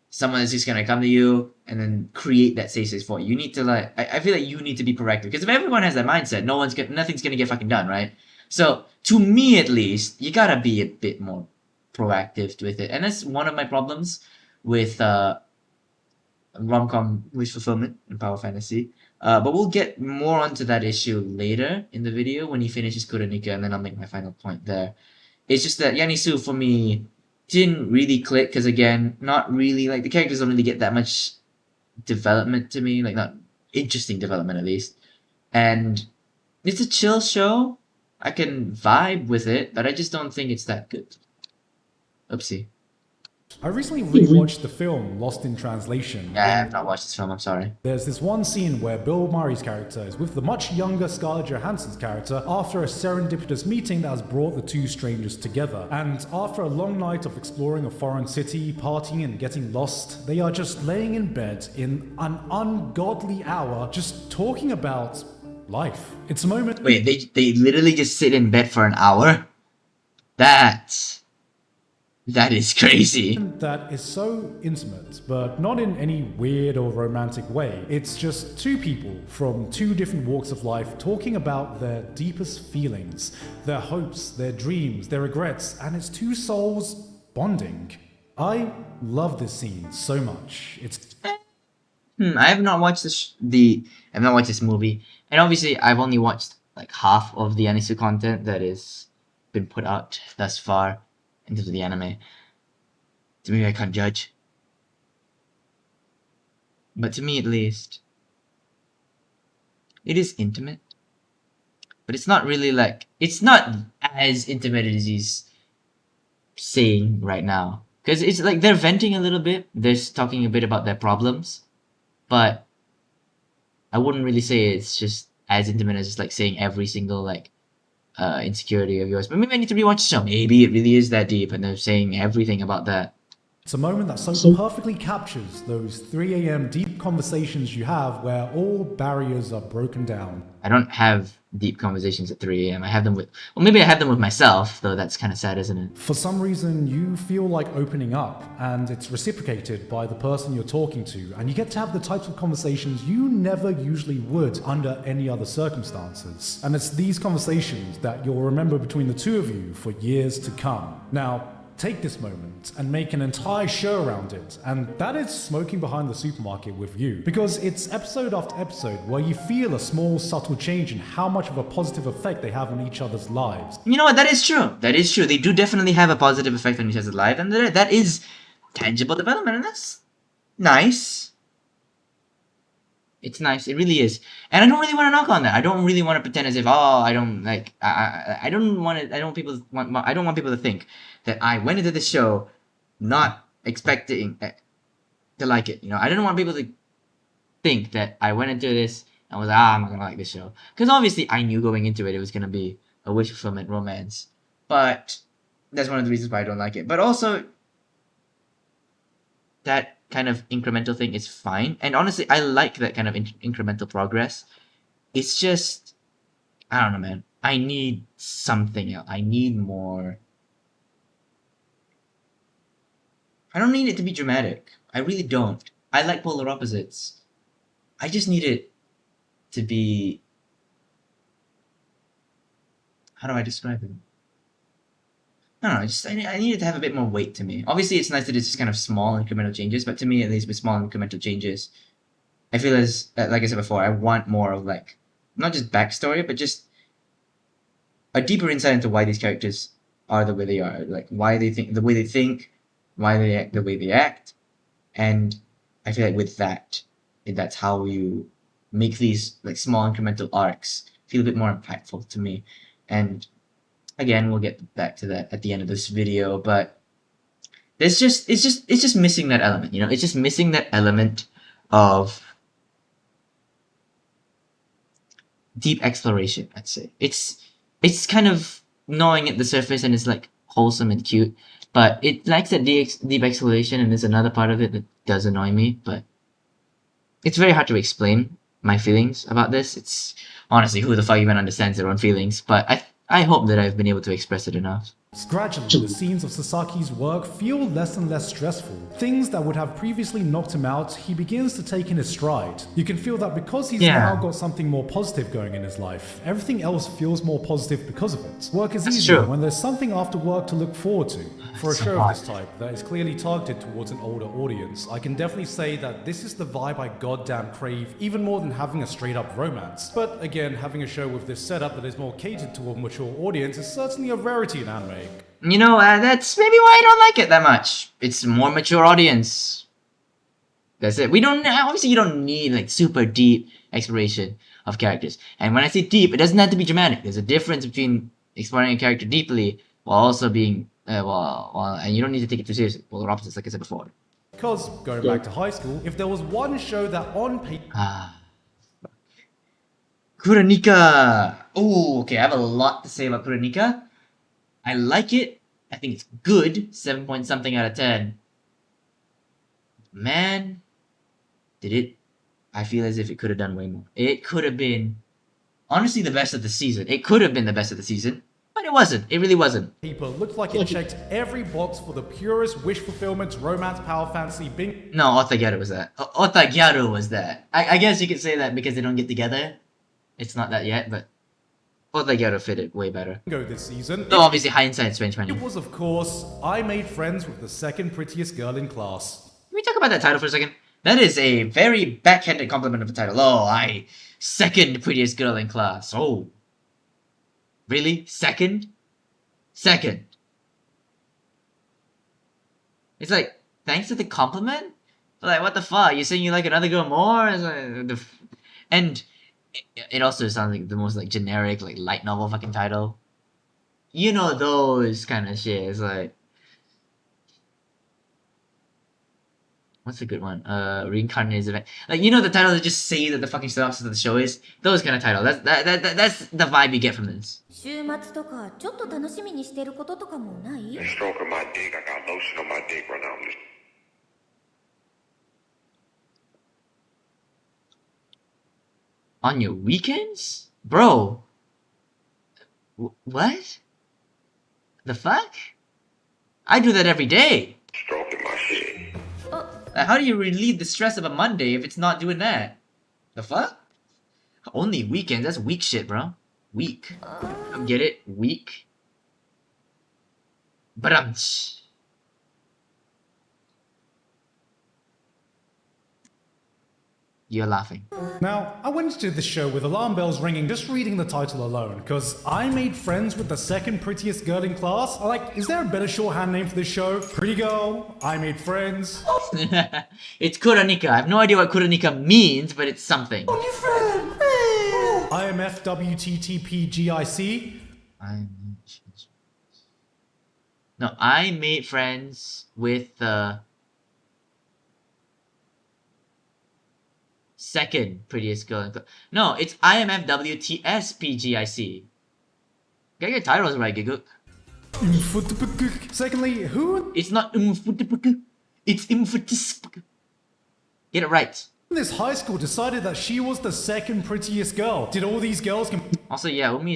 someone that's just gonna come to you and then create that safe space for you. You need to, like, I feel like you need to be proactive, because if everyone has that mindset, nothing's gonna get fucking done, right? So to me at least, you gotta be a bit more proactive with it, and that's one of my problems with rom-com wish fulfillment in Power Fantasy. But we'll get more onto that issue later in the video when he finishes Kuronika, and then I'll make my final point there. It's just that Yanisu, for me, didn't really click, because again, not really, like, the characters don't really get that much development to me, like, not interesting development at least. And it's a chill show. I can vibe with it, but I just don't think it's that good. Oopsie. I recently rewatched the film Lost in Translation. Yeah, I have not watched this film, I'm sorry. There's this one scene where Bill Murray's character is with the much younger Scarlett Johansson's character after a serendipitous meeting that has brought the two strangers together. And after a long night of exploring a foreign city, partying and getting lost, they are just laying in bed in an ungodly hour just talking about life. It's a moment... Wait, they literally just sit in bed for an hour? That is crazy. That is so intimate, but not in any weird or romantic way. It's just two people from two different walks of life talking about their deepest feelings, their hopes, their dreams, their regrets, and it's two souls bonding. I love this scene so much. It's... I have not watched I've not watched this movie, and obviously I've only watched like half of the Anisu content that is been put out thus far in terms of the anime. So maybe I can't judge. But to me, at least, it is intimate. But it's not really like... It's not as intimate as he's saying right now. Because it's like they're venting a little bit. They're talking a bit about their problems. But I wouldn't really say it's just as intimate as just like saying every single like insecurity of yours. But maybe I need to rewatch the show. Maybe it really is that deep and they're saying everything about that. It's a moment that so perfectly captures those 3 a.m. deep conversations you have where all barriers are broken down. I don't have deep conversations at 3 a.m. I have them with... Well, maybe I have them with myself, though that's kind of sad, isn't it? For some reason, you feel like opening up, and it's reciprocated by the person you're talking to, and you get to have the types of conversations you never usually would under any other circumstances. And it's these conversations that you'll remember between the two of you for years to come. Now, take this moment and make an entire show around it, and that is Smoking Behind the Supermarket with you. Because it's episode after episode where you feel a small, subtle change in how much of a positive effect they have on each other's lives. You know what? That is true. That is true. They do definitely have a positive effect on each other's life, and that is tangible development, and that's nice. It's nice. It really is. And I don't really want to knock on that. I don't really want to pretend as if, I don't like... I don't want to... I don't want people to think that I went into this show not expecting to like it. You know, I don't want people to think that I went into this and was like, I'm not gonna like this show. Because obviously I knew going into it was gonna be a wish fulfillment romance. But that's one of the reasons why I don't like it. But also, that kind of incremental thing is fine. And honestly, I like that kind of incremental progress. It's just, I don't know, man. I need something else. I need more. I don't need it to be dramatic. I really don't. I like polar opposites. I just need it to be... How do I describe it? I don't know, I need it to have a bit more weight to me. Obviously, it's nice that it's just kind of small incremental changes, but to me, at least with small incremental changes, I feel as, like I said before, I want more of like, not just backstory, but just a deeper insight into why these characters are the way they are. Like, why they think, the way they think, why they act the way they act. And I feel like with that, that's how you make these like small incremental arcs feel a bit more impactful to me. And again, we'll get back to that at the end of this video, but it's just missing that element, you know? It's just missing that element of deep exploration, I'd say. It's kind of gnawing at the surface and it's like wholesome and cute, but it lacks that deep exploration, and there's another part of it that does annoy me, but it's very hard to explain my feelings about this. It's honestly, who the fuck even understands their own feelings, but I hope that I've been able to express it enough. Gradually, the scenes of Sasaki's work feel less and less stressful. Things that would have previously knocked him out, he begins to take in his stride. You can feel that because he's now got something more positive going in his life, everything else feels more positive because of it. Work is easier when there's something after work to look forward to. For a show of this type that is clearly targeted towards an older audience, I can definitely say that this is the vibe I goddamn crave, even more than having a straight up romance. But again, having a show with this setup that is more catered to a mature audience is certainly a rarity in anime. You know, that's maybe why I don't like it that much. It's a more mature audience. That's it. Obviously you don't need like super deep exploration of characters. And when I say deep, it doesn't have to be dramatic. There's a difference between exploring a character deeply while also being, and you don't need to take it too seriously. Polar opposites, like I said before. Because, going back to high school, if there was one show that on paper... Kuronika! Oh, okay, I have a lot to say about Kuronika. I like it. I think it's good. 7 point something out of 10. Man, I feel as if it could have done way more. It could have been, honestly, the best of the season. It could have been the best of the season, but it wasn't. It really wasn't. People looked like it checked every box for the purest wish fulfillment, romance, power fantasy, bing. No, Otagyaru was that. Otagyaru was that. I guess you could say that because they don't get together. It's not that yet, but Otagyaru fit it way better. This season. Though obviously hindsight's 2020. It was, of course, I made friends with the second prettiest girl in class. Can we talk about that title for a second? That is a very backhanded compliment of a title. Oh, second prettiest girl in class. Oh. Really? Second? Second. It's like, thanks to the compliment, Like, what the fuck? You're saying you like another girl more? It's like, and it also sounds like the most like generic like light novel fucking title. You know those kind of shit. It's like, what's a good one? Reincarnated event. Like, you know the title that just say that the fucking synopsis of the show is? Those kind of title. That's the vibe you get from this. 週末とかちょっと楽しみにしてることとかもない？ Stroking my dick, I got lotion on my dick right now. On your weekends? Bro. What? The fuck? I do that every day. Stroking my shit. How do you relieve the stress of a Monday if it's not doing that? The fuck? Only weekends? That's weak shit, bro. Weak. Get it? Weak. But you're laughing. Now, I went into the show with alarm bells ringing just reading the title alone, because I made friends with the second prettiest girl in class. Is there a better shorthand name for this show? Pretty girl, I made friends. It's Kuranika. I have no idea what Kuranika means, but it's something. IMFWTTPGIC. No, I made friends with the second prettiest girl in class. No, it's IMFWTSPGIC. Get your titles right, Gigguk. Secondly, who It's not it's Get it right. in this high school decided that she was the second prettiest girl? Did all these girls Also, yeah, Umi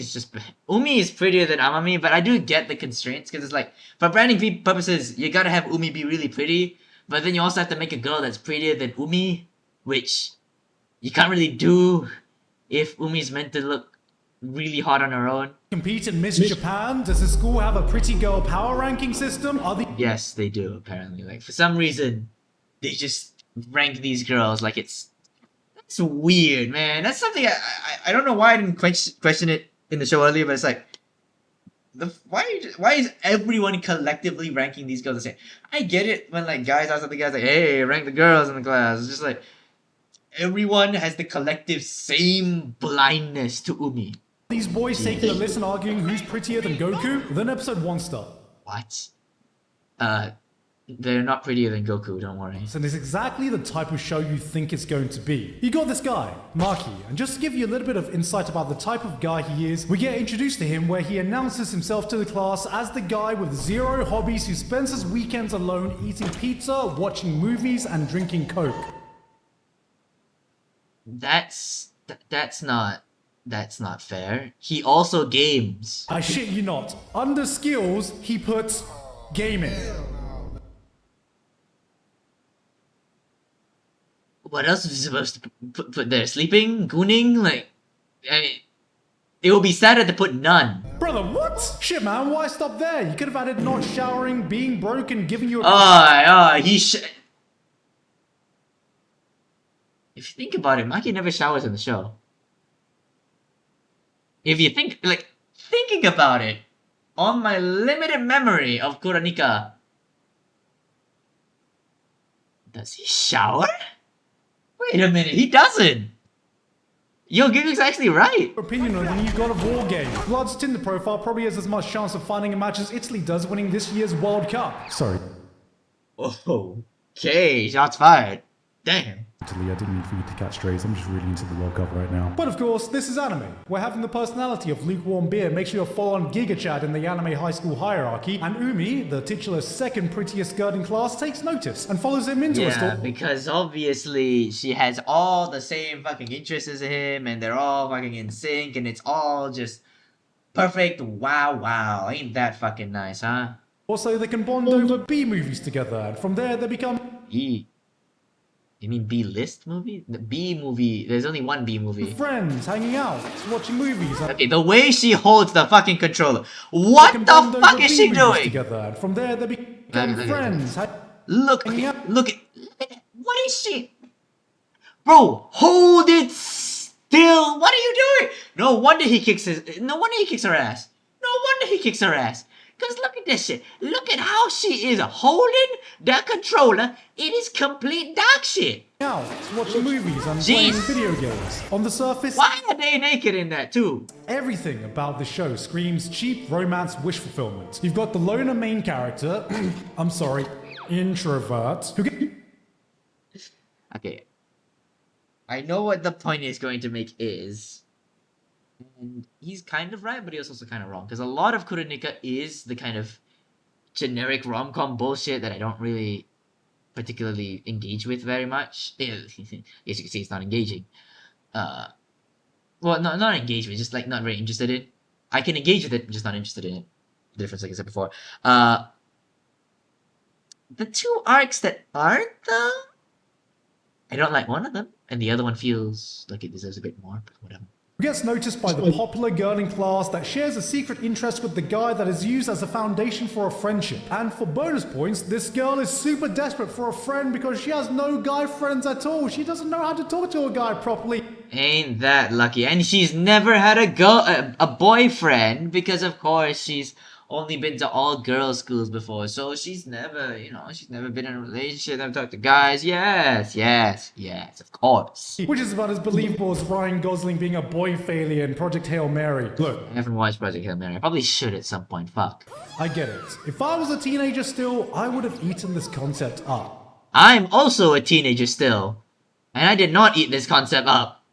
is prettier than Amami, but I do get the constraints because it's like, for branding purposes, you gotta have Umi be really pretty, but then you also have to make a girl that's prettier than Umi, which you can't really do if Umi's meant to look really hot on her own. compete in Miss Japan? Does the school have a pretty girl power ranking system? Are the Yes, they do, apparently. Like, for some reason, they just rank these girls like that's weird, man. That's something I don't know why I didn't question it in the show earlier, but it's like, why is everyone collectively ranking these girls the same? I get it when like guys ask other guys like, hey, rank the girls in the class. It's just like everyone has the collective same blindness to Umi. these boys taking a list and arguing who's prettier than Goku? Then episode 1 starts. What? They're not prettier than Goku, don't worry. And it's exactly the type of show you think it's going to be. You got this guy, Maki, and just to give you a little bit of insight about the type of guy he is, we get introduced to him where he announces himself to the class as the guy with 0 hobbies who spends his weekends alone eating pizza, watching movies, and drinking Coke. That's not fair. He also games. I shit you not. Under skills, he puts gaming. What else is he supposed to put there? Sleeping? Gooning? Like, it would be sadder to put none. Brother, what? Shit, man, why stop there? You could have added not showering, being broken, giving you a... If you think about it, Maki never showers in the show. If you think, like, thinking about it, on my limited memory of Kuranika, does he shower? Wait a minute, he doesn't! Yo, Gigguk's actually right! opinion on when you got a war game. Blood's Tinder profile probably has as much chance of finding a match as Italy does winning this year's World Cup. Sorry. Okay, shots fired. Damn. Italy, I didn't mean for you to catch strays. I'm just really into the World Cup right now. But of course, this is anime, where having the personality of lukewarm beer makes you a full-on Giga-Chad in the anime high school hierarchy, and Umi, the titular second prettiest girl in class, takes notice and follows him into a store. Yeah, because obviously she has all the same fucking interests as him, and they're all fucking in sync, and it's all just perfect. Wow, ain't that fucking nice, huh? Also, they can bond over B-movies together, and from there they become... You mean B-list movie? The B movie. There's only one B movie. friends, hanging out, watching movies. Okay, the way she holds the fucking controller. What the fuck is she doing? Together, and from there they become friends. Look at what is she? Bro, hold it still. What are you doing? No wonder he kicks her ass. Because look at this shit. Look at how she is holding the controller. It is complete dog shit. Out watching movies and playing video games. On the surface, why are they naked in that too? Everything about the show screams cheap romance wish fulfillment. You've got the loner main character, I'm sorry, introvert, who Okay. I know what the point is going to make is. And he's kind of right, but he's also kind of wrong. Because a lot of Kuronika is the kind of generic rom-com bullshit that I don't really particularly engage with very much. Yes, you can say it's not engaging. Well, not engagement, just like not very interested in. I can engage with it, I'm just not interested in it. The difference, like I said before. The two arcs that aren't though, I don't like one of them, and the other one feels like it deserves a bit more, but whatever. gets noticed by the popular girl in class that shares a secret interest with the guy that is used as a foundation for a friendship. And for bonus points, this girl is super desperate for a friend because she has no guy friends at all. She doesn't know how to talk to a guy properly. Ain't that lucky? And she's never had a boyfriend because of course she's only been to all girls schools before, so she's never, she's never been in a relationship, never talked to guys. Yes, of course. Which is about as believable as Ryan Gosling being a boy failure in Project Hail Mary. Look, I haven't watched Project Hail Mary. I probably should at some point. Fuck. I get it. If I was a teenager still, I would have eaten this concept up. I'm also a teenager still, and I did not eat this concept up.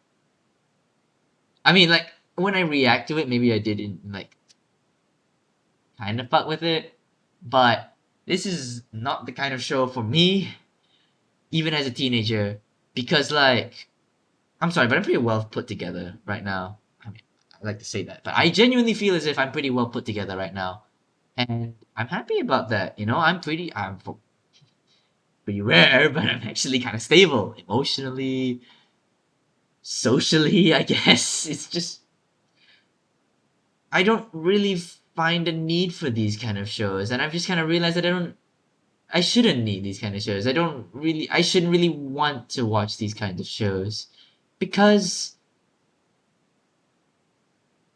I mean, like, when I react to it, maybe I didn't, like, kind of fuck with it, but this is not the kind of show for me, even as a teenager, because, like, I'm sorry, but I'm pretty well put together right now. I mean, I like to say that, but I genuinely feel as if I'm pretty well put together right now, and I'm happy about that, I'm pretty rare, but I'm actually kind of stable, emotionally, socially, I guess. It's just, I don't really find a need for these kind of shows, and I've just kind of realized that I shouldn't need these kind of shows. I shouldn't really want to watch these kinds of shows because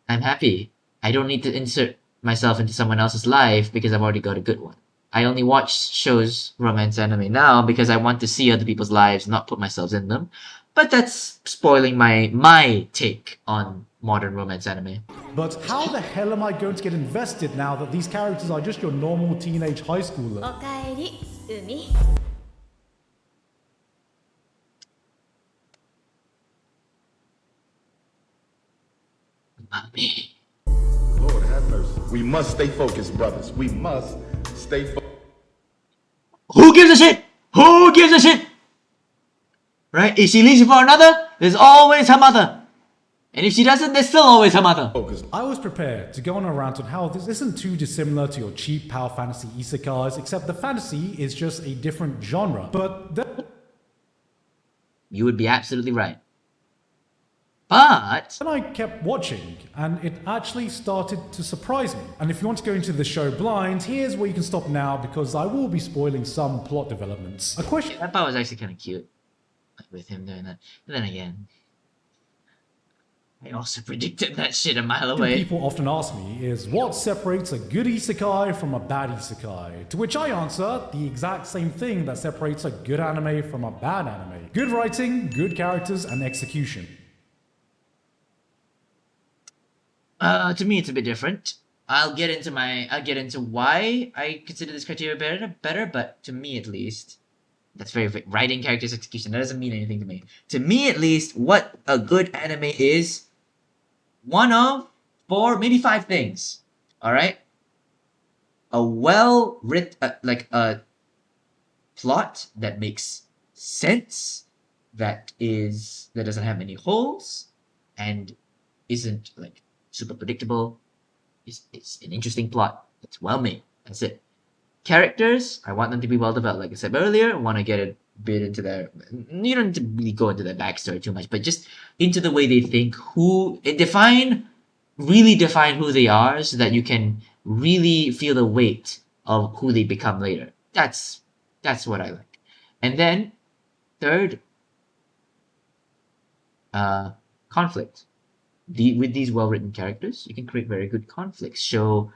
I'm happy. I don't need to insert myself into someone else's life because I've already got a good one. I only watch shows, romance anime now because I want to see other people's lives, not put myself in them. But that's spoiling my take on modern romance anime. But how the hell am I going to get invested now that these characters are just your normal teenage high schooler? Mommy. Lord have mercy. We must stay focused, brothers. We must stay focused. Who gives a shit? Who gives a shit? Right? If she leaves you for another, there's always her mother. And if she doesn't, there's still always her mother. I was prepared to go on a rant on how this isn't too dissimilar to your cheap power fantasy isekais, except the fantasy is just a different genre. But you would be absolutely right. But then I kept watching, and it actually started to surprise me. And if you want to go into the show blind, here's where you can stop now because I will be spoiling some plot developments. A question. That part was actually kind of cute, with him doing that. But then again, I also predicted that shit a mile away. People often ask me is what separates a good isekai from a bad isekai? To which I answer the exact same thing that separates a good anime from a bad anime. Good writing, good characters, and execution. To me, it's a bit different. I'll get into why I consider this criteria better, but to me at least, that's very writing, characters, execution. That doesn't mean anything to me. To me, at least, what a good anime is, one of 4, maybe 5 things. All right, a well-written, like a plot that makes sense, that doesn't have many holes, and isn't like super predictable. It's an interesting plot. It's well made. That's it. Characters, I want them to be well developed. Like I said earlier, I want to get a bit into their. You don't need to really go into their backstory too much, but just into the way they think. Really define who they are, so that you can really feel the weight of who they become later. That's what I like. And then, third, conflict. With these well-written characters, you can create very good conflicts. Show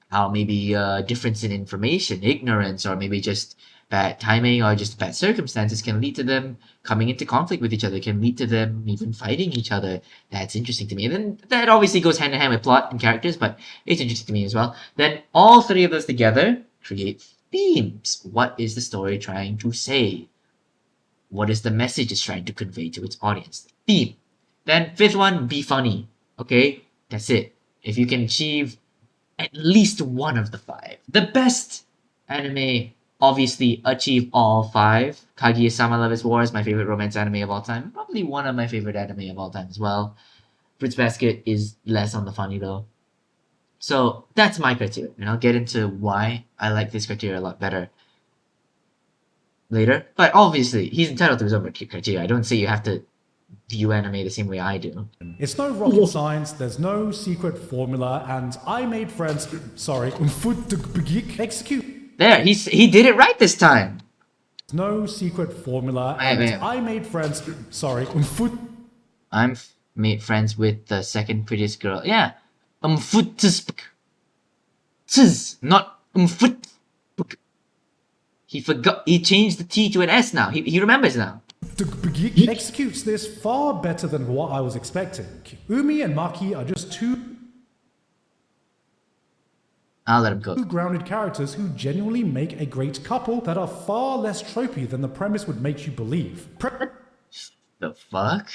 how maybe difference in information, ignorance, or maybe just bad timing or just bad circumstances can lead to them coming into conflict with each other, can lead to them even fighting each other. That's interesting to me. And then that obviously goes hand in hand with plot and characters, but it's interesting to me as well. Then all three of those together create themes. What is the story trying to say? What is the message it's trying to convey to its audience? Theme. Then fifth one, be funny. Okay, that's it. If you can achieve at least one of the five, the best anime obviously achieve all five. Kaguya-sama Love is War is my favorite romance anime of all time. Probably one of my favorite anime of all time as well. Fruits Basket is less on the funny though. So that's my criteria, and I'll get into why I like this criteria a lot better later. But obviously, he's entitled to his own criteria. I don't say you have to view anime the same way I do. It's no rocket science, there's no secret formula, and I made friends. Sorry, execute. There, he did it right this time. No secret formula, and I made friends. Sorry, I'm made friends with the second prettiest girl. Yeah, not He forgot. He changed the T to an S now. He remembers now. Executes this far better than what I was expecting. Umi and Maki are just two. I'll let him go. Two grounded characters who genuinely make a great couple that are far less tropey than the premise would make you believe. The fuck?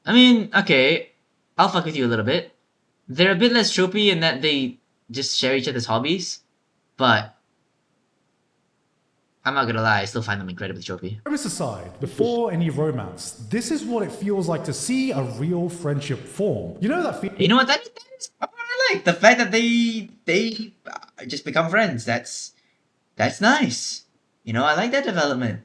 I mean, okay, I'll fuck with you a little bit. They're a bit less tropey in that they just share each other's hobbies, but I'm not gonna lie, I still find them incredibly tropey. Premise aside, before any romance, this is what it feels like to see a real friendship form. You know that feeling? You know what that is? What I like the fact that they just become friends. That's nice. You know, I like that development.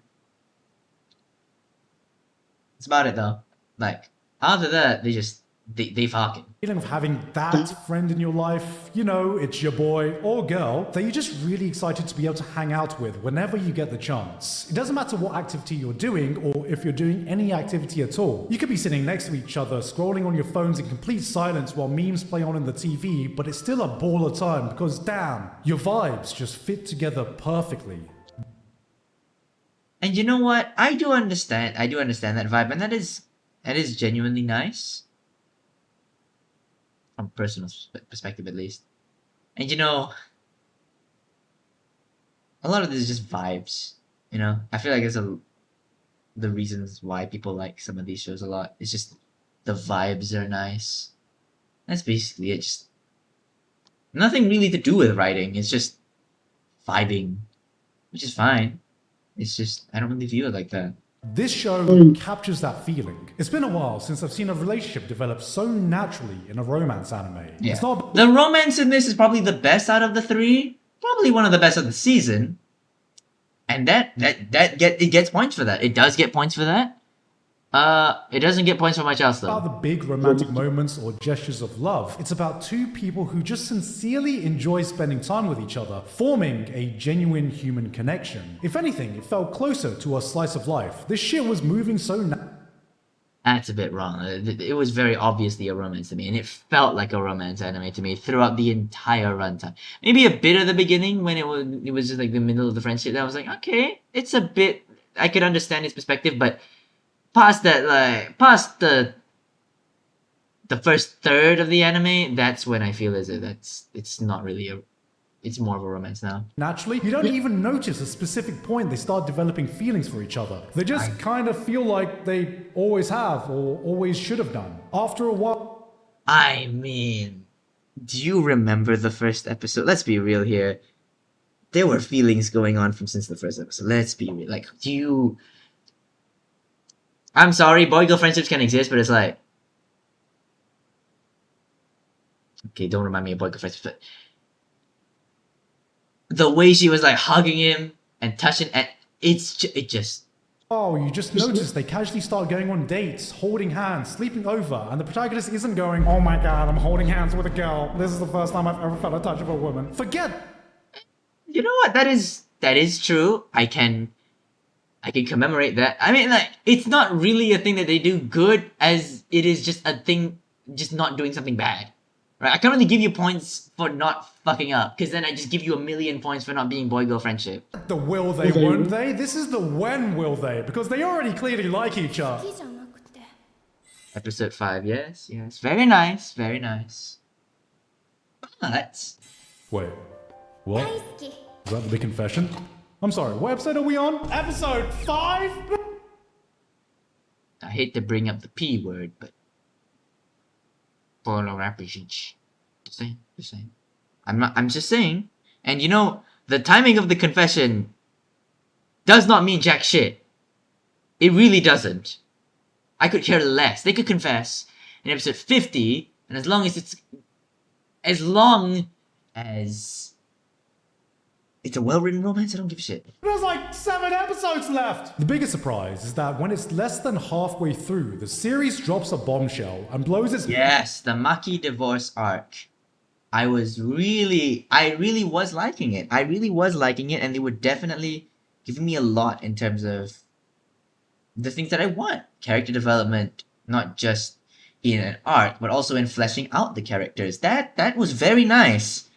That's about it though. Like after that, they fucking. Feeling of having that friend in your life, you know, it's your boy or girl that you're just really excited to be able to hang out with whenever you get the chance. It doesn't matter what activity you're doing or if you're doing any activity at all. You could be sitting next to each other, scrolling on your phones in complete silence while memes play on in the TV, but it's still a ball of time because damn, your vibes just fit together perfectly. And you know what? I do understand that vibe, and that is genuinely nice. From personal perspective, at least. And you know, a lot of this is just vibes. You know, I feel like the reasons why people like some of these shows a lot. It's just the vibes are nice. That's basically it. Just nothing really to do with writing. It's just vibing, which is fine. It's just I don't really view it like that. This show captures that feeling. It's been a while since I've seen a relationship develop so naturally in a romance anime. Yeah. It's not... The romance in this is probably the best out of the three. Probably one of the best of the season. And it gets points for that. It does get points for that. It doesn't get points for much else though. About the big romantic moments or gestures of love. It's about two people who just sincerely enjoy spending time with each other, forming a genuine human connection. If anything, it felt closer to a slice of life. This shit was moving so That's a bit wrong. It was very obviously a romance to me, and it felt like a romance anime to me throughout the entire runtime. Maybe a bit of the beginning when it was just like the middle of the friendship. That I was like, okay, it's a bit. I could understand his perspective, but past the first third of the anime, that's when I feel it's not really it's more of a romance now. Naturally, you don't even notice a specific point they start developing feelings for each other. They just kind of feel like they always have or always should have done. After a while... I mean, do you remember the first episode? Let's be real here. There were feelings going on since the first episode. Let's be real. Like, I'm sorry, boy-girl friendships can exist, but it's like... Okay, don't remind me of boy-girl friendships, but... The way she was like hugging him and touching, and it just... Oh, you just notice they casually start going on dates, holding hands, sleeping over, and the protagonist isn't going, oh my god, I'm holding hands with a girl. This is the first time I've ever felt a touch of a woman. Forget... You know what? That is true. I can commemorate that. I mean, like, it's not really a thing that they do good as it is just a thing, just not doing something bad, Right? I can't really give you points for not fucking up, because then I just give you 1,000,000 points for not being boy-girl friendship. The will they, won't they? This is the when will they, because they already clearly like each other. Episode 5, yes, yes. Very nice, very nice. But... Wait, what? Is that the big confession? I'm sorry, what episode are we on? Episode 5? I hate to bring up the P word, but... Polar representation. Just saying, just saying. I'm just saying. And you know, the timing of the confession does not mean jack shit. It really doesn't. I could care less. They could confess in episode 50, and as long as it's a well-written romance, I don't give a shit. There's like 7 episodes left! The biggest surprise is that when it's less than halfway through, the series drops a bombshell and blows its... Yes, the Maki divorce arc. I really was liking it. I really was liking it, and they were definitely giving me a lot in terms of the things that I want. Character development, not just in an arc, but also in fleshing out the characters. That was very nice.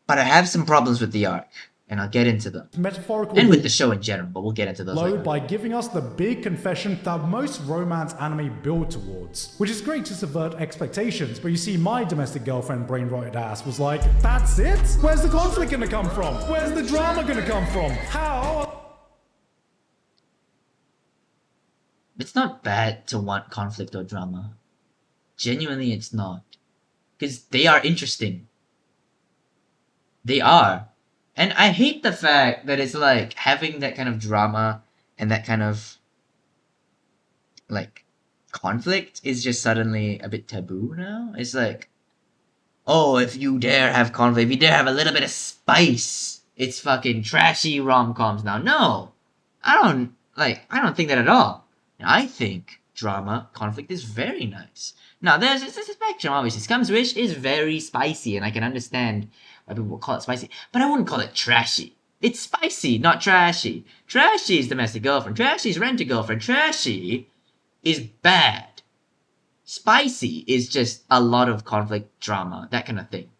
But I have some problems with the arc, and I'll get into them. Metaphorical and with the show in general, but we'll get into those later. By giving us the big confession that most romance anime build towards. Which is great to subvert expectations, but you see my domestic girlfriend brain-rotted ass was like, that's it? Where's the conflict gonna come from? Where's the drama gonna come from? How? It's not bad to want conflict or drama. Genuinely, it's not. Because they are interesting. They are. And I hate the fact that it's like having that kind of drama and that kind of like conflict is just suddenly a bit taboo now. It's like, oh, if you dare have conflict, if you dare have a little bit of spice, it's fucking trashy rom-coms now. No. I don't think that at all. I think drama, conflict is very nice. Now, there's a spectrum, obviously. Scum's Wish is very spicy, and I can understand why people call it spicy, but I wouldn't call it trashy. It's spicy, not trashy. Trashy is domestic girlfriend. Trashy is rent-a-girlfriend. Trashy is bad. Spicy is just a lot of conflict, drama, that kind of thing.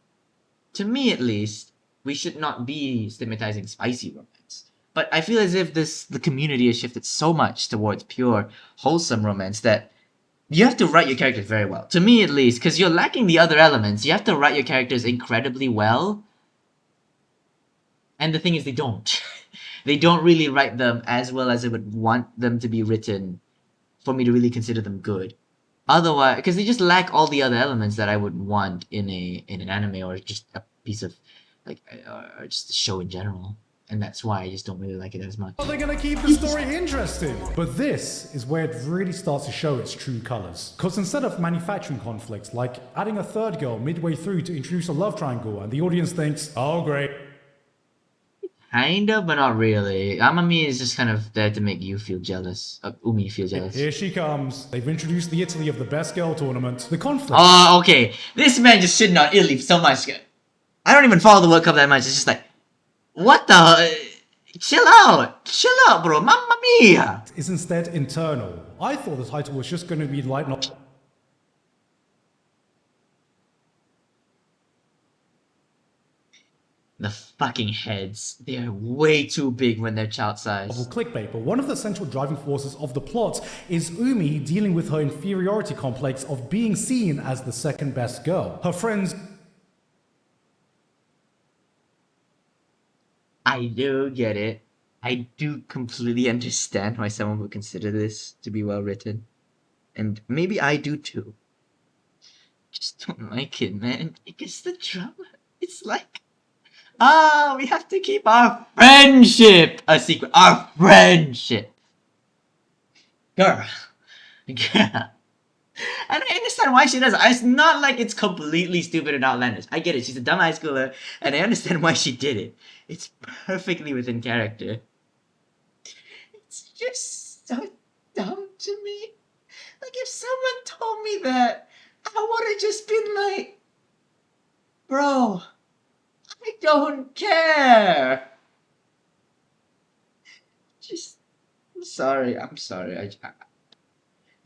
To me, at least, we should not be stigmatizing spicy romance. But I feel as if the community has shifted so much towards pure, wholesome romance that you have to write your characters very well. To me, at least, because you're lacking the other elements. You have to write your characters incredibly well. And the thing is, they don't. They don't really write them as well as I would want them to be written for me to really consider them good. Otherwise, because they just lack all the other elements that I would want in an anime or just a piece of, like, or just a show in general. And that's why I just don't really like it as much. Are they gonna keep the story interesting? But this is where it really starts to show its true colors. Because instead of manufacturing conflicts, like adding a third girl midway through to introduce a love triangle, and the audience thinks, oh great. Kind of, but not really. Amami is just kind of there to make you feel jealous. Umi feel jealous. Here she comes. They've introduced the Italy of the best girl tournament. The conflict. Oh, okay. This man just shitting on Italy so much. I don't even follow the World Cup that much. It's just like, what the? Chill out, bro. Mamma mia. Is instead internal. I thought the title was just going to be like not. The fucking heads. They are way too big when they're child sized. Clickbait, but one of the central driving forces of the plot is Umi dealing with her inferiority complex of being seen as the second best girl. Her friends. I do get it. I do completely understand why someone would consider this to be well written. And maybe I do too. Just don't like it, man. Because the drama, it's like, we have to keep our friendship a secret. Our friendship. Girl. And I understand why she does it. It's not like it's completely stupid and outlandish. I get it. She's a dumb high schooler, and I understand why she did it. It's perfectly within character. It's just so dumb to me. Like, if someone told me that, I would have just been like, bro, I don't care. Just, I'm sorry.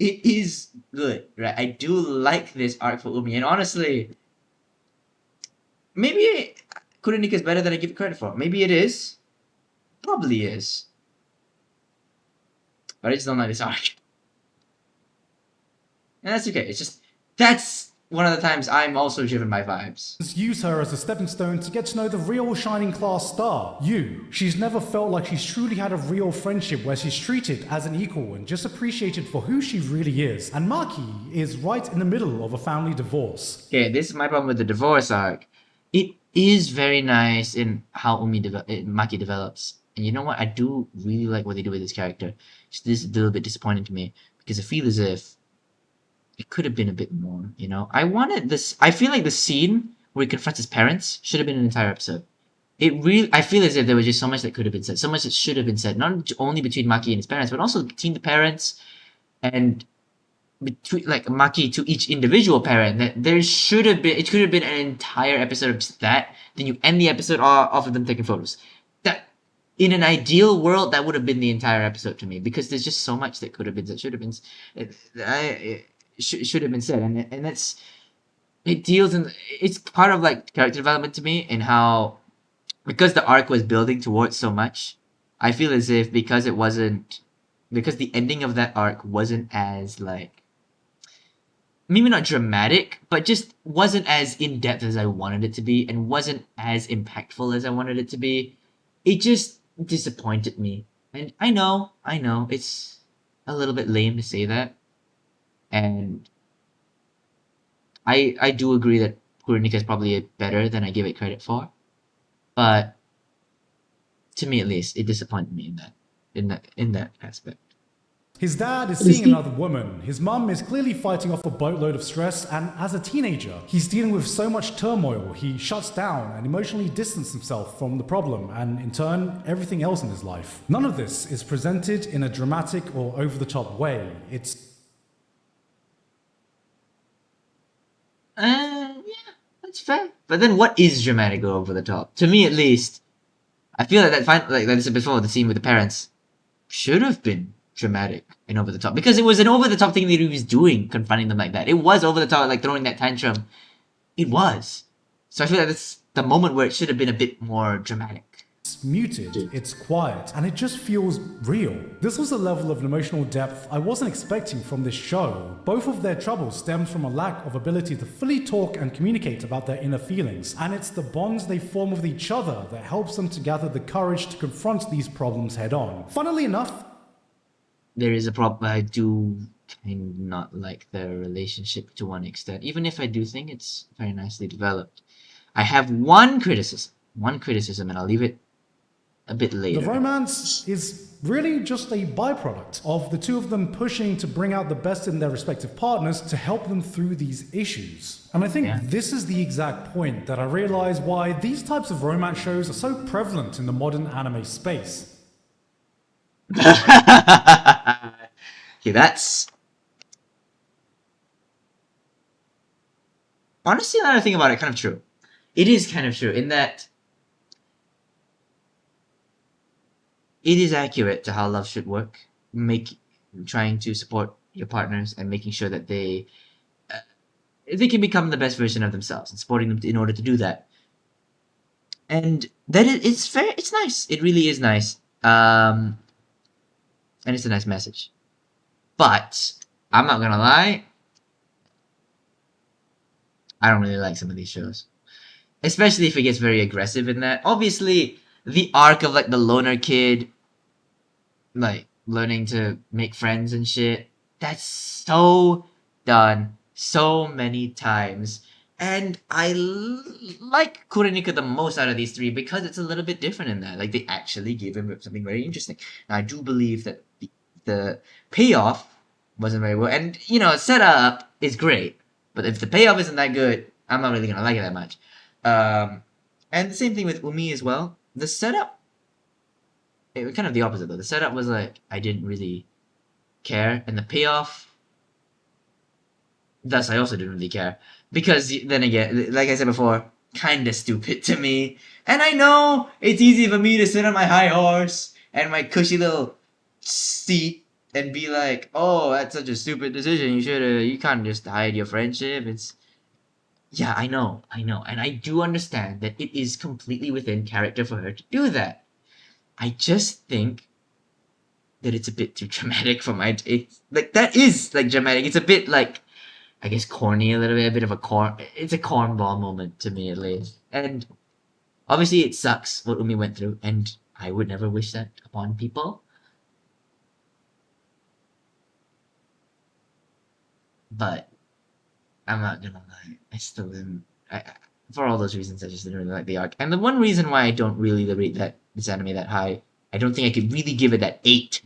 it is good, right? I do like this arc for Umi, and honestly, maybe Kurenika is better than I give it credit for. Maybe it is. Probably is. But I just don't like this arc. And that's okay. It's just, that's one of the times I'm also driven by vibes. Use her as a stepping stone to get to know the real shining class star, Yu. She's never felt like she's truly had a real friendship where she's treated as an equal and just appreciated for who she really is. And Maki is right in the middle of a family divorce. Okay, this is my problem with the divorce arc. It is very nice in how Maki develops. And you know what? I do really like what they do with this character. Just this is a little bit disappointing to me because I feel as if it could have been a bit more, you know? I feel like the scene where he confronts his parents should have been an entire episode. I feel as if there was just so much that could have been said, so much that should have been said, not only between Maki and his parents, but also between the parents and between, like, Maki to each individual parent. That it could have been an entire episode of just that. Then you end the episode off of them taking photos. That, in an ideal world, that would have been the entire episode to me, because there's just so much that could have been said, should have been said, and it's part of like character development to me, and how, because the arc was building towards so much, I feel as if because the ending of that arc wasn't as, like, maybe not dramatic, but just wasn't as in-depth as I wanted it to be, and wasn't as impactful as I wanted it to be, it just disappointed me. And I know, it's a little bit lame to say that, and I do agree that Kurenika is probably better than I give it credit for, but to me at least, it disappointed me in that aspect. His dad is seeing another woman, his mum is clearly fighting off a boatload of stress, and as a teenager, he's dealing with so much turmoil, he shuts down and emotionally distances himself from the problem, and in turn, everything else in his life. None of this is presented in a dramatic or over-the-top way. It's yeah, that's fair. But then what is dramatic or over the top? To me at least, I feel like like I said before, the scene with the parents should have been dramatic and over the top, because it was an over the top thing that he was doing, confronting them like that. It was over the top, like throwing that tantrum. It was. So I feel like that's the moment where it should have been a bit more dramatic. It's muted, it's quiet, and it just feels real. This was a level of emotional depth I wasn't expecting from this show. Both of their troubles stemmed from a lack of ability to fully talk and communicate about their inner feelings, and it's the bonds they form with each other that helps them to gather the courage to confront these problems head on. Funnily enough, there is a problem. I do kind of not like their relationship to one extent, even if I do think it's very nicely developed. I have one criticism, and I'll leave it a bit later. The romance is really just a byproduct of the two of them pushing to bring out the best in their respective partners to help them through these issues. And I think this is the exact point that I realize why these types of romance shows are so prevalent in the modern anime space. Okay, that's... Honestly, now that I think about it, kind of true. It is kind of true, in that it is accurate to how love should work. Trying to support your partners and making sure that they can become the best version of themselves, and supporting them in order to do that. And that it's fair. It's nice. It really is nice. And it's a nice message. But I'm not gonna lie, I don't really like some of these shows, especially if it gets very aggressive in that. Obviously, the arc of, like, the loner kid, like, learning to make friends and shit, that's so done so many times. And I like Kurenika the most out of these three because it's a little bit different in that. Like, they actually give him something very interesting. Now, I do believe that the payoff wasn't very well. And, setup is great. But if the payoff isn't that good, I'm not really going to like it that much. And the same thing with Umi as well. The setup, it was kind of the opposite though. The setup was like, I didn't really care. And the payoff, thus I also didn't really care. Because then again, like I said before, kinda stupid to me. And I know it's easy for me to sit on my high horse and my cushy little seat and be like, "Oh, that's such a stupid decision. You can't just hide your friendship." Yeah, I know, and I do understand that it is completely within character for her to do that. I just think that it's a bit too dramatic for my. It's like that is like dramatic. It's a bit like, I guess, corny a little bit, a bit of a It's a cornball moment to me at least, and obviously it sucks what Umi went through, and I would never wish that upon people. But I'm not gonna lie, I still didn't. For all those reasons, I just didn't really like the arc. And the one reason why I don't really rate this anime that high, I don't think I could really give it that 8,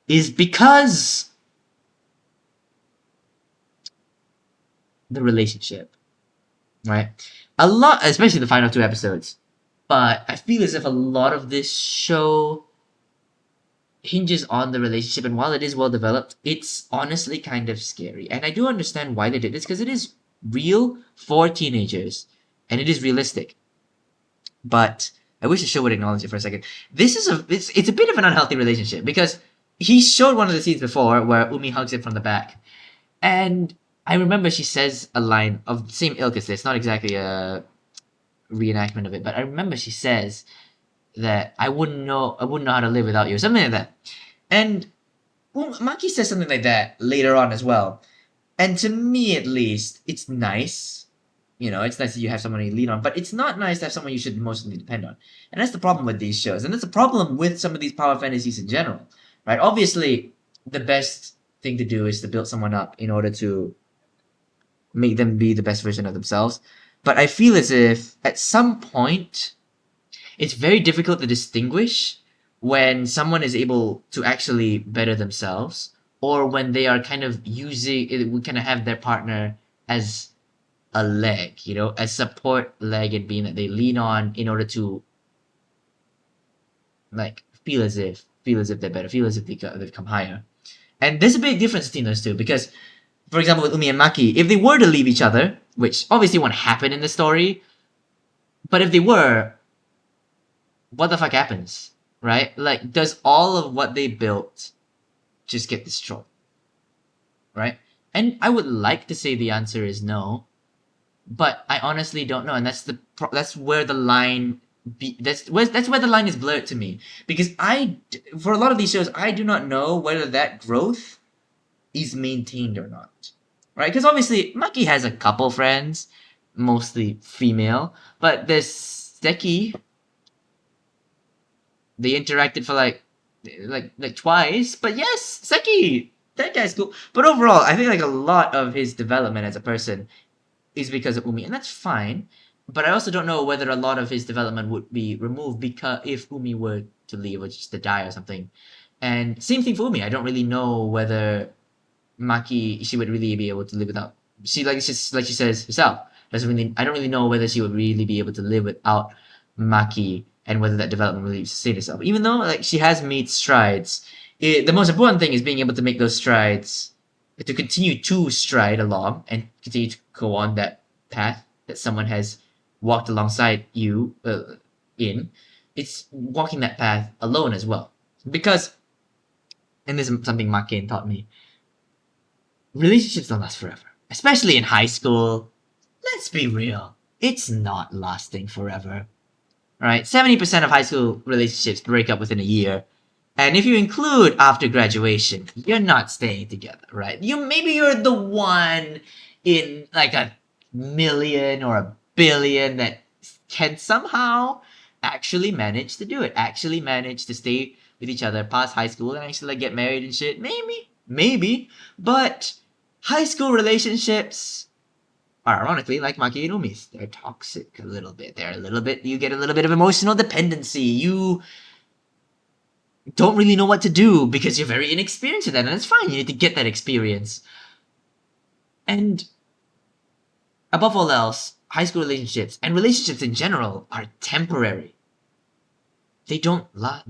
is because the relationship, right? A lot, especially the final 2 episodes. But I feel as if a lot of this show hinges on the relationship, and while it is well developed, it's honestly kind of scary. And I do understand why they did this, because it is real for teenagers, and it is realistic. But I wish the show would acknowledge it for a second. It's a bit of an unhealthy relationship, because he showed one of the scenes before where Umi hugs him from the back, and I remember she says a line of the same ilk as this, not exactly a reenactment of it, but I remember she says that I wouldn't know how to live without you, something like that. And Maki says something like that later on as well. And to me, at least, it's nice. It's nice that you have someone you lean on, but it's not nice to have someone you should mostly depend on. And that's the problem with these shows, and that's the problem with some of these power fantasies in general, right? Obviously, the best thing to do is to build someone up in order to make them be the best version of themselves. But I feel as if at some point, it's very difficult to distinguish when someone is able to actually better themselves, or when they are kind of have their partner as a leg, a support leg, and being that they lean on in order to like feel as if they're better, feel as if they've come higher. And there's a big difference between those two, because, for example, with Umi and Maki, if they were to leave each other, which obviously won't happen in the story, but if they were, what the fuck happens, right? Like, does all of what they built just get destroyed, right? And I would like to say the answer is no, but I honestly don't know, and that's where the line that's where the line is blurred to me, because for a lot of these shows, I do not know whether that growth is maintained or not, right? Because obviously Maki has a couple friends, mostly female, but there's Seki. They interacted for like twice, but yes, Seki, that guy's cool. But overall, I think like a lot of his development as a person is because of Umi, and that's fine. But I also don't know whether a lot of his development would be removed because if Umi were to leave or just to die or something. And same thing for Umi. I don't really know whether Maki, she would really be able to live without. Like she says herself. I don't really know whether she would really be able to live without Maki, and whether that development really sustain itself. Even though like she has made strides, the most important thing is being able to make those strides, to continue to stride along and continue to go on that path that someone has walked alongside you in. It's walking that path alone as well, because, and this is something Makin taught me, relationships don't last forever, especially in high school. Let's be real, it's not lasting forever. Right? 70% of high school relationships break up within a year. And if you include after graduation, you're not staying together, right? Maybe you're the one in like a million or a billion that can somehow actually manage to do it. Actually manage to stay with each other past high school and actually like get married and shit. Maybe. But high school relationships are ironically like Maki and Umi's. They're toxic a little bit. You get a little bit of emotional dependency. You don't really know what to do because you're very inexperienced with that, and it's fine. You need to get that experience. And above all else, high school relationships and relationships in general are temporary. They're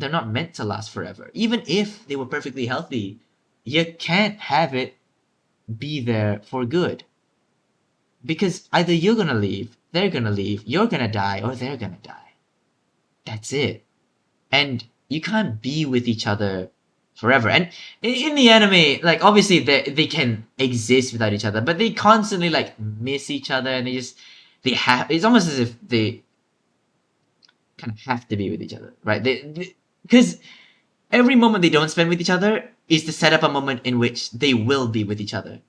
not meant to last forever. Even if they were perfectly healthy, you can't have it be there for good. Because either you're gonna leave, they're gonna leave, you're gonna die, or they're gonna die. That's it. And you can't be with each other forever. And in the anime, like obviously they can exist without each other, but they constantly like miss each other, and they have. It's almost as if they kind of have to be with each other, right? Because every moment they don't spend with each other is to set up a moment in which they will be with each other.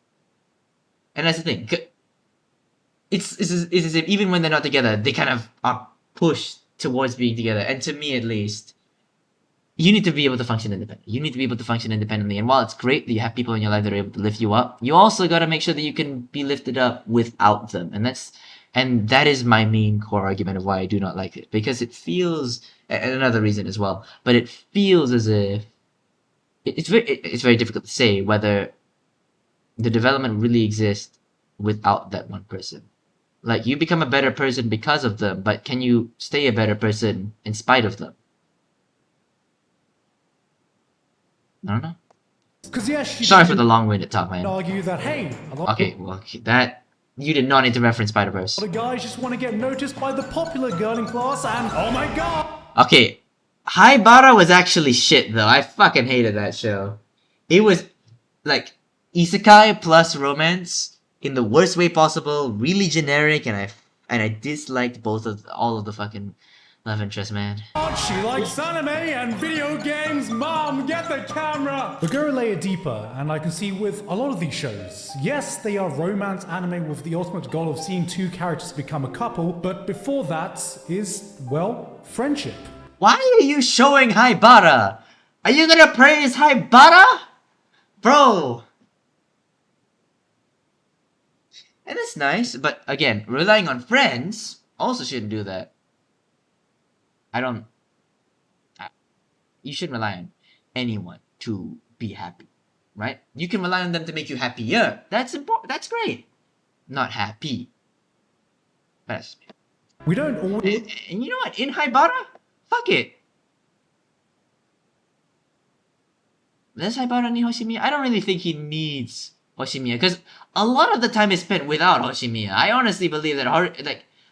And that's the thing. It's as if even when they're not together, they kind of are pushed towards being together. And to me, at least, you need to be able to function independently. You need to be able to function independently. And while it's great that you have people in your life that are able to lift you up, you also got to make sure that you can be lifted up without them. And that is my main core argument of why I do not like it, because it feels, and another reason as well, but it feels as if it's very difficult to say whether the development really exists without that one person. Like, you become a better person because of them, but can you stay a better person in spite of them? I don't know. Sorry for the long-winded talk, man. Argue that, hey, okay, that you did not need to reference Spider-Verse. The guys just want to get noticed by the popular girl in class, and oh my god! Okay, Haibara was actually shit though. I fucking hated that show. It was like isekai plus romance in the worst way possible, really generic, and I disliked all of the fucking love interest, man. She likes anime and video games. Mom, get the camera! We'll go a layer deeper, and I can see with a lot of these shows, yes, they are romance anime with the ultimate goal of seeing two characters become a couple, but before that is, well, friendship. Why are you showing Haibara? Are you gonna praise Haibara? Bro! And it's nice, but again, relying on friends also shouldn't do that. You shouldn't rely on anyone to be happy, right? You can rely on them to make you happier. That's important. That's great. Not happy. That's we don't always. And you know what? In Haibara, fuck it. Does Haibara need Hoshimiya? I don't really think he needs Hoshimiya, because a lot of the time is spent without Hoshimiya. I honestly believe that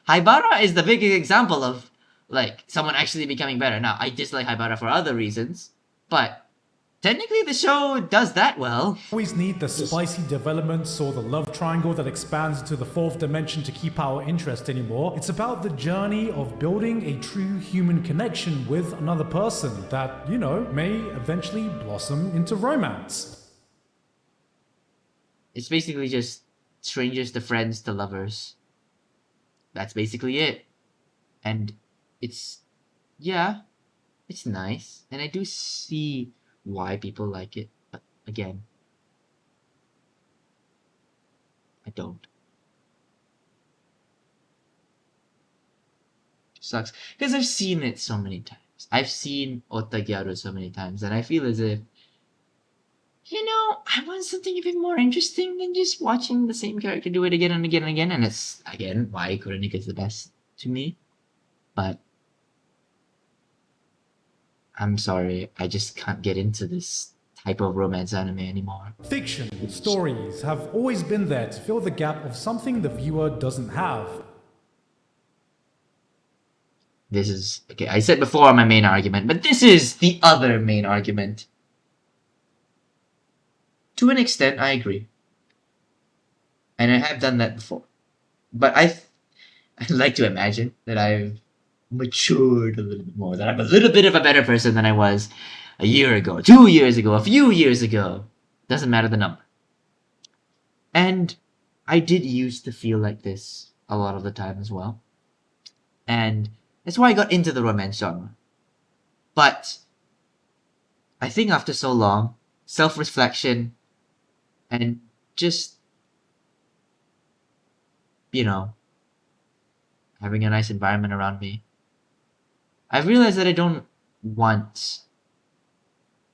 Haibara is the biggest example of like someone actually becoming better. Now, I dislike Haibara for other reasons, but technically the show does that well. Always need the spicy developments or the love triangle that expands into the fourth dimension to keep our interest anymore. It's about the journey of building a true human connection with another person that, you know, may eventually blossom into romance. It's basically just strangers to friends to lovers. That's basically it. And it's nice, and I do see why people like it, but again, I don't. It sucks, because I've seen it so many times. I've seen Otagyaru so many times, and I feel as if, you know, I want something a bit more interesting than just watching the same character do it again and again and again, and it's, again, why Kuronika is the best to me. But I'm sorry, I just can't get into this type of romance anime anymore. Fiction stories have always been there to fill the gap of something the viewer doesn't have. This is, okay, I said before my main argument, but this is the other main argument. To an extent, I agree. And I have done that before. But I'd like to imagine that I've matured a little bit more, that I'm a little bit of a better person than I was a year ago, 2 years ago, a few years ago. Doesn't matter the number. And I did used to feel like this a lot of the time as well. And that's why I got into the romance genre. But I think after so long, self-reflection and just, you know, having a nice environment around me, I've realized that I don't want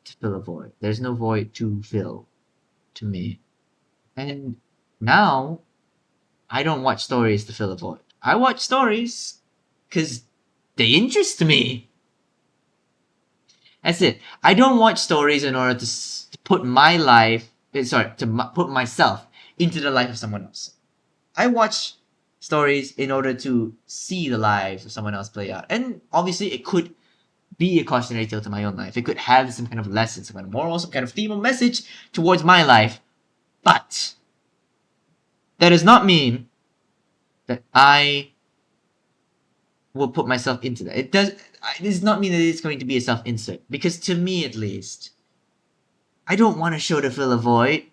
to fill a void. There's no void to fill to me. And now, I don't watch stories to fill a void. I watch stories because they interest me. That's it. I don't watch stories in order to put my life, put myself into the life of someone else. I watch stories in order to see the lives of someone else play out. And obviously it could be a cautionary tale to my own life. It could have some kind of lesson, some kind of moral, some kind of theme or message towards my life. But that does not mean that I will put myself into that. It does not mean that it's going to be a self-insert. Because to me, at least, I don't want a show to fill a void.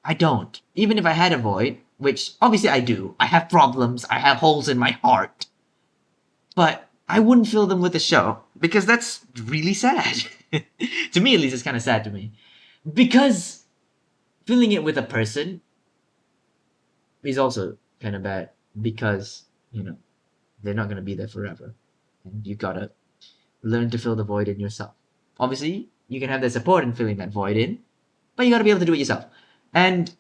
I don't. Even if I had a void, which obviously I do. I have problems. I have holes in my heart. But I wouldn't fill them with a show. Because that's really sad. To me, at least, it's kind of sad to me. Because filling it with a person is also kind of bad. Because, you know, they're not going to be there forever. And you gotta learn to fill the void in yourself. Obviously, you can have the support in filling that void in, but you gotta be able to do it yourself. And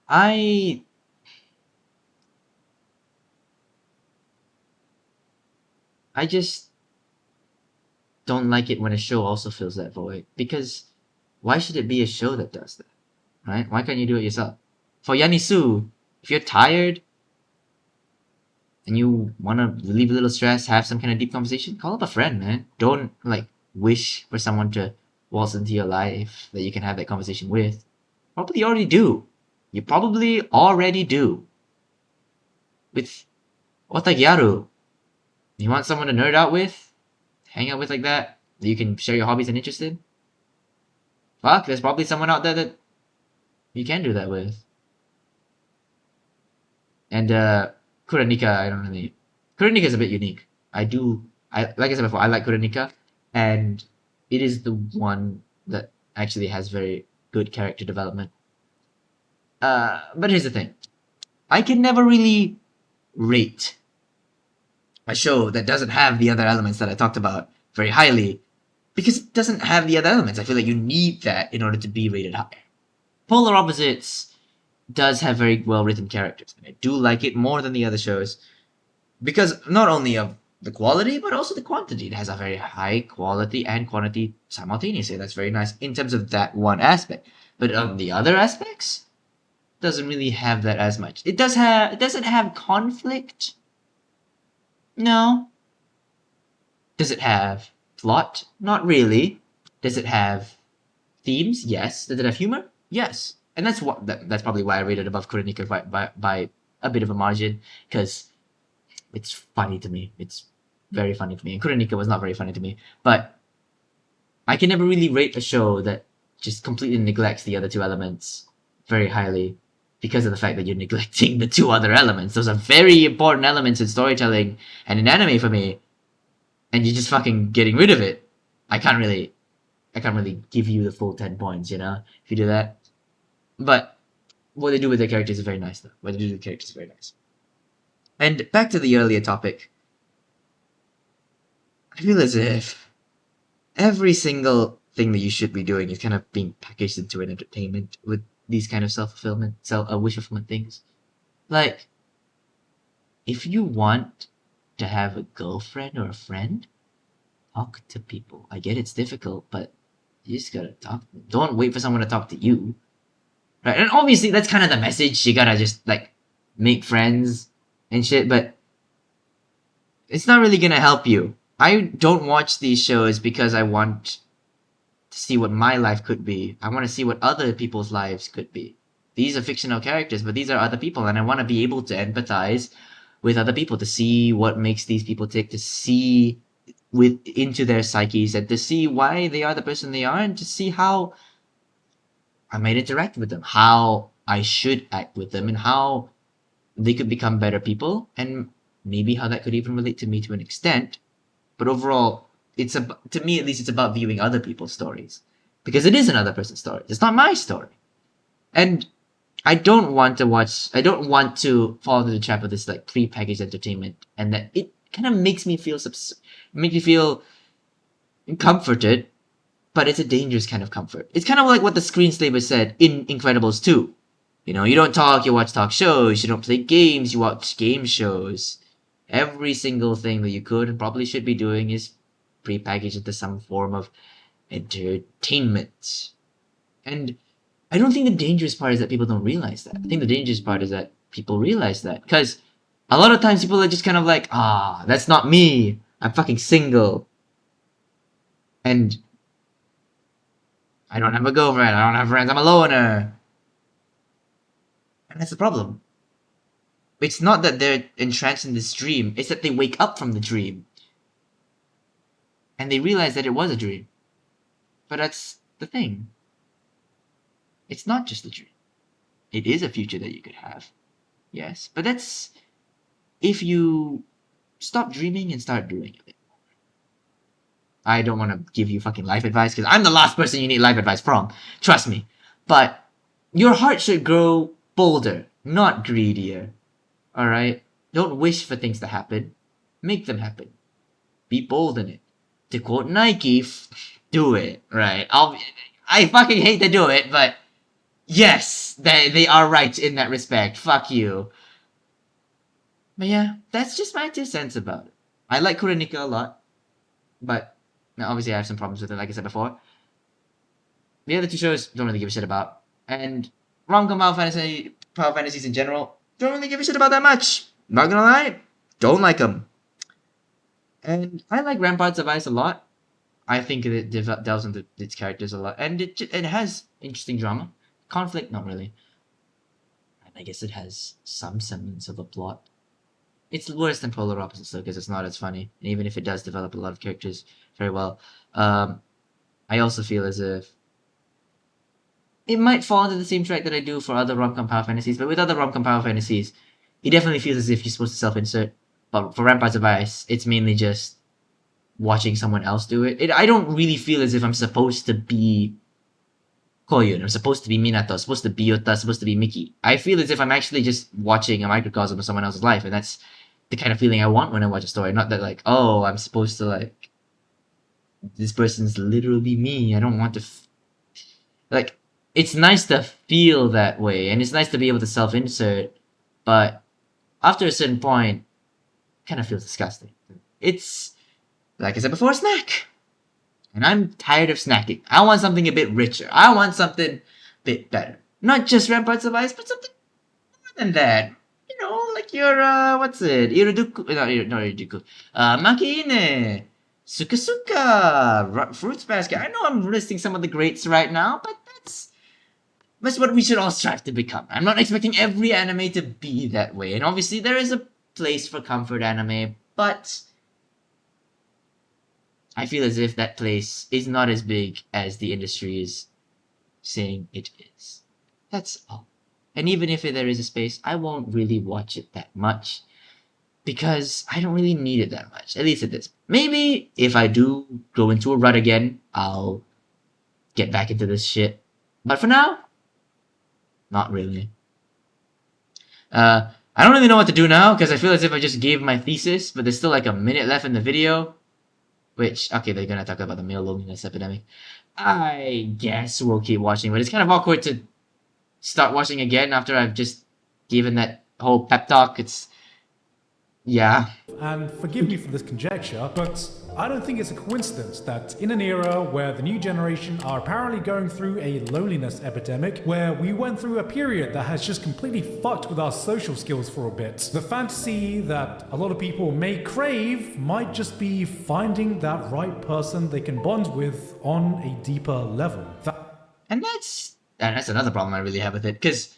I just don't like it when a show also fills that void. Because why should it be a show that does that? Right? Why can't you do it yourself? For Yanisu, if you're tired and you want to relieve a little stress, have some kind of deep conversation, call up a friend, man. Don't, like, wish for someone to waltz into your life that you can have that conversation with. Probably already do. You probably already do. With Otagyaru. You want someone to nerd out with? Hang out with like that you can share your hobbies and interests in? Fuck, there's probably someone out there that you can do that with. And, Kuranika, I don't really... Kuranika is a bit unique. Like I said before, I like Kuranika, and it is the one that actually has very good character development. But here's the thing. I can never really rate a show that doesn't have the other elements that I talked about very highly, because it doesn't have the other elements. I feel like you need that in order to be rated high. Polar Opposites does have very well-written characters, and I do like it more than the other shows, because not only of the quality, but also the quantity. It has a very high quality and quantity simultaneously. That's very nice in terms of that one aspect. But on the other aspects, doesn't really have that as much. It doesn't have conflict. No. Does it have plot? Not really. Does it have themes? Yes. Does it have humor? Yes. And that's probably why I rated above Kuronika by a bit of a margin, because it's funny to me. It's very funny to me. And Kuronika was not very funny to me. But I can never really rate a show that just completely neglects the other two elements very highly, because of the fact that you're neglecting the two other elements. Those are very important elements in storytelling and in anime for me, and you're just fucking getting rid of it. I can't really give you the full 10 points, you know, if you do that. But what they do with their characters is very nice, though. What they do with the characters is very nice. And back to the earlier topic, I feel as if every single thing that you should be doing is kind of being packaged into an entertainment with these kind of self-fulfillment, wish fulfillment things. Like, if you want to have a girlfriend or a friend, talk to people. I get it's difficult, but you just gotta talk. Don't wait for someone to talk to you. Right? And obviously, that's kind of the message. You gotta just, like, make friends and shit, but it's not really gonna help you. I don't watch these shows because I want to see what my life could be. I want to see what other people's lives could be. These are fictional characters, but these are other people, and I want to be able to empathize with other people, to see what makes these people tick, to see into their psyches, and to see why they are the person they are, and to see how I might interact with them, how I should act with them, and how they could become better people, and maybe how that could even relate to me to an extent. But overall, to me at least, it's about viewing other people's stories, because it is another person's story. It's not my story, and I don't want to fall into the trap of this, like, pre-packaged entertainment, and that it kind of makes me feel comforted, but it's a dangerous kind of comfort. It's kind of like what the screenslaver said in Incredibles 2. You know, you don't talk, you watch talk shows. You don't play games, you watch game shows. Every single thing that you could and probably should be doing is prepackaged into some form of entertainment. And I don't think the dangerous part is that people don't realize that. I think the dangerous part is that people realize that. Because a lot of times people are just kind of like, that's not me. I'm fucking single. And I don't have a girlfriend, I don't have friends, I'm a loner. And that's the problem. It's not that they're entranced in this dream, it's that they wake up from the dream. And they realize that it was a dream. But that's the thing. It's not just a dream. It is a future that you could have. Yes. But that's if you stop dreaming and start doing it. I don't want to give you fucking life advice because I'm the last person you need life advice from. Trust me. But your heart should grow bolder, not greedier. Alright? Don't wish for things to happen. Make them happen. Be bold in it. To quote Nike, do it. Right? I fucking hate to do it, but yes, they are right in that respect. Fuck you. But yeah, that's just my 2 cents about it. I like Kuronika a lot. But now obviously I have some problems with it, like I said before. The other 2 shows, don't really give a shit about. And rom-com power fantasies in general, don't really give a shit about that much. Not gonna lie, don't like them. And I like Ramparts of Ice a lot. I think it delves into its characters a lot. And it has interesting drama. Conflict, not really. And I guess it has some semblance of a plot. It's worse than Polar Opposites though, because it's not as funny. And even if it does develop a lot of characters very well, I also feel as if it might fall into the same track that I do for other rom-com power fantasies, but with other rom-com power fantasies, it definitely feels as if you're supposed to self-insert. But for Ramparts of Ice, it's mainly just watching someone else do it. I don't really feel as if I'm supposed to be Koyun, I'm supposed to be Minato, supposed to be Yota, supposed to be Miki. I feel as if I'm actually just watching a microcosm of someone else's life, and that's the kind of feeling I want when I watch a story. Not that like, oh, I'm supposed to like, this person's literally me. I don't want to, like, it's nice to feel that way, and it's nice to be able to self-insert, but after a certain point, it kind of feels disgusting. It's, like I said before, a snack. And I'm tired of snacking. I want something a bit richer. I want something a bit better. Not just Ramparts of Ice, but something more than that. You know, like your, what's it? Iriduku, not Iriduku. Makiine. Suka Suka. Fruits Basket. I know I'm listing some of the greats right now, but that's what we should all strive to become. I'm not expecting every anime to be that way. And obviously there is a place for comfort anime, but I feel as if that place is not as big as the industry is saying it is. That's all. And even if there is a space, I won't really watch it that much because I don't really need it that much, at least at this. Maybe if I do go into a rut again, I'll get back into this shit. But for now, not really. I don't really know what to do now because I feel as if I just gave my thesis, but there's still like a minute left in the video. Which, okay, they're gonna talk about the male loneliness epidemic. I guess we'll keep watching, but it's kind of awkward to start watching again after I've just given that whole pep talk. It's, yeah. And forgive me for this conjecture, but I don't think it's a coincidence that in an era where the new generation are apparently going through a loneliness epidemic, where we went through a period that has just completely fucked with our social skills for a bit, the fantasy that a lot of people may crave might just be finding that right person they can bond with on a deeper level. And that's another problem I really have with it, because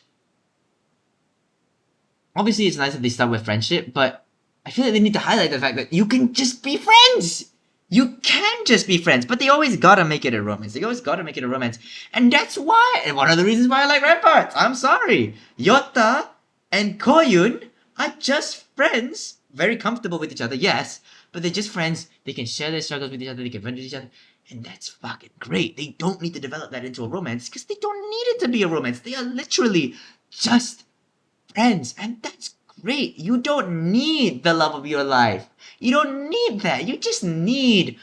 obviously it's nice that they start with friendship, but I feel like they need to highlight the fact that you can just be friends! You can just be friends, but they always gotta make it a romance. They always gotta make it a romance. And that's why, and one of the reasons why I like Ramparts. I'm sorry. Yota and Koyun are just friends. Very comfortable with each other, yes. But they're just friends. They can share their struggles with each other. They can vent with each other. And that's fucking great. They don't need to develop that into a romance because they don't need it to be a romance. They are literally just friends. And that's great. You don't need the love of your life. You don't need that. You just need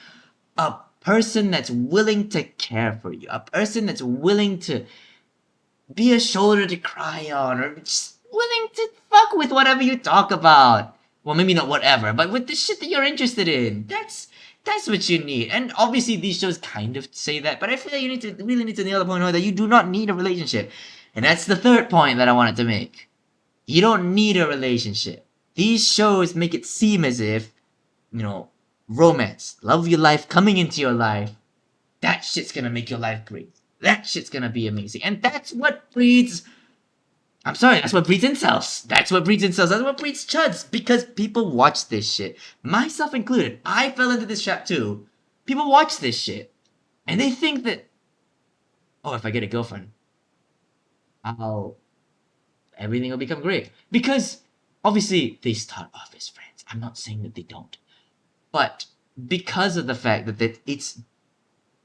a person that's willing to care for you. A person that's willing to be a shoulder to cry on, or just willing to fuck with whatever you talk about. Well, maybe not whatever, but with the shit that you're interested in. That's what you need. And obviously these shows kind of say that, but I feel like you really need to nail the point that you do not need a relationship. And that's the third point that I wanted to make. You don't need a relationship. These shows make it seem as if, you know, romance, love of your life coming into your life, that shit's gonna make your life great. That shit's gonna be amazing. And that's what breeds... I'm sorry, that's what breeds incels. That's what breeds incels. That's what breeds chuds. Because people watch this shit. Myself included. I fell into this trap too. People watch this shit. And they think that, oh, if I get a girlfriend, everything will become great. Because, obviously, they start off as friends. I'm not saying that they don't. But, because of the fact that it's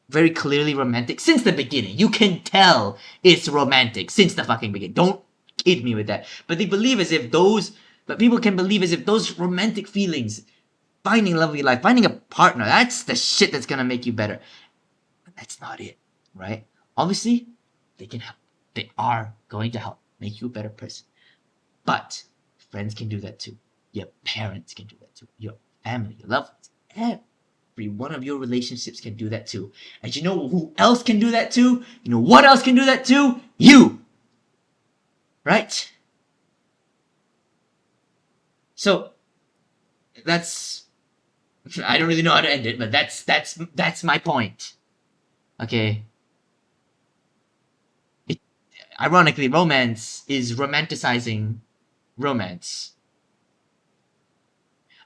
very clearly romantic since the beginning. You can tell it's romantic since the fucking beginning. Don't kid me with that. But people can believe as if those romantic feelings, finding love of your life, finding a partner, that's the shit that's gonna make you better. But that's not it, right? Obviously, they can help. They are going to help make you a better person. But friends can do that too. Your parents can do that too. Your family, your loved ones, every one of your relationships can do that too. And you know who else can do that too? You know what else can do that too? You! Right? So, that's... I don't really know how to end it, but that's my point. Okay? Ironically, romance is romanticizing romance.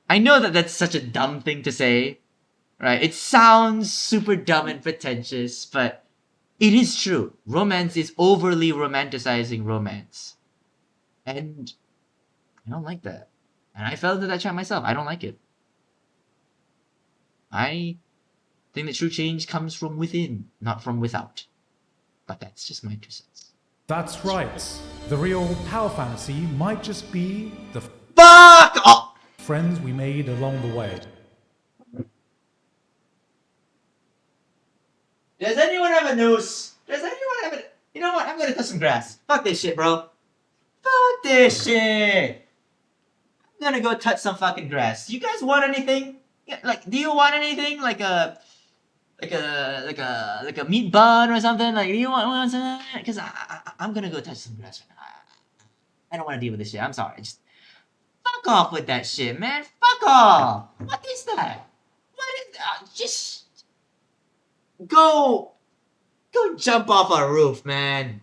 I know that that's such a dumb thing to say, right? It sounds super dumb and pretentious, but it is true. Romance is overly romanticizing romance. And I don't like that. And I fell into that trap myself. I don't like it. I think that true change comes from within, not from without. But that's just my 2 cents. That's right. The real power fantasy might just be the fuck off! Friends we made along the way. Does anyone have a noose? Does anyone have a... You know what? I'm gonna cut some grass. Fuck this shit, bro. Fuck this shit. I'm gonna go touch some fucking grass. You guys want anything? Like, do you want anything? Like a meat bun or something? Like, do you want something? Because I'm gonna go touch some grass right now. I don't want to deal with this shit. I'm sorry. Just fuck off with that shit, man. Fuck off. What is that? What is that? Just go jump off a roof, man.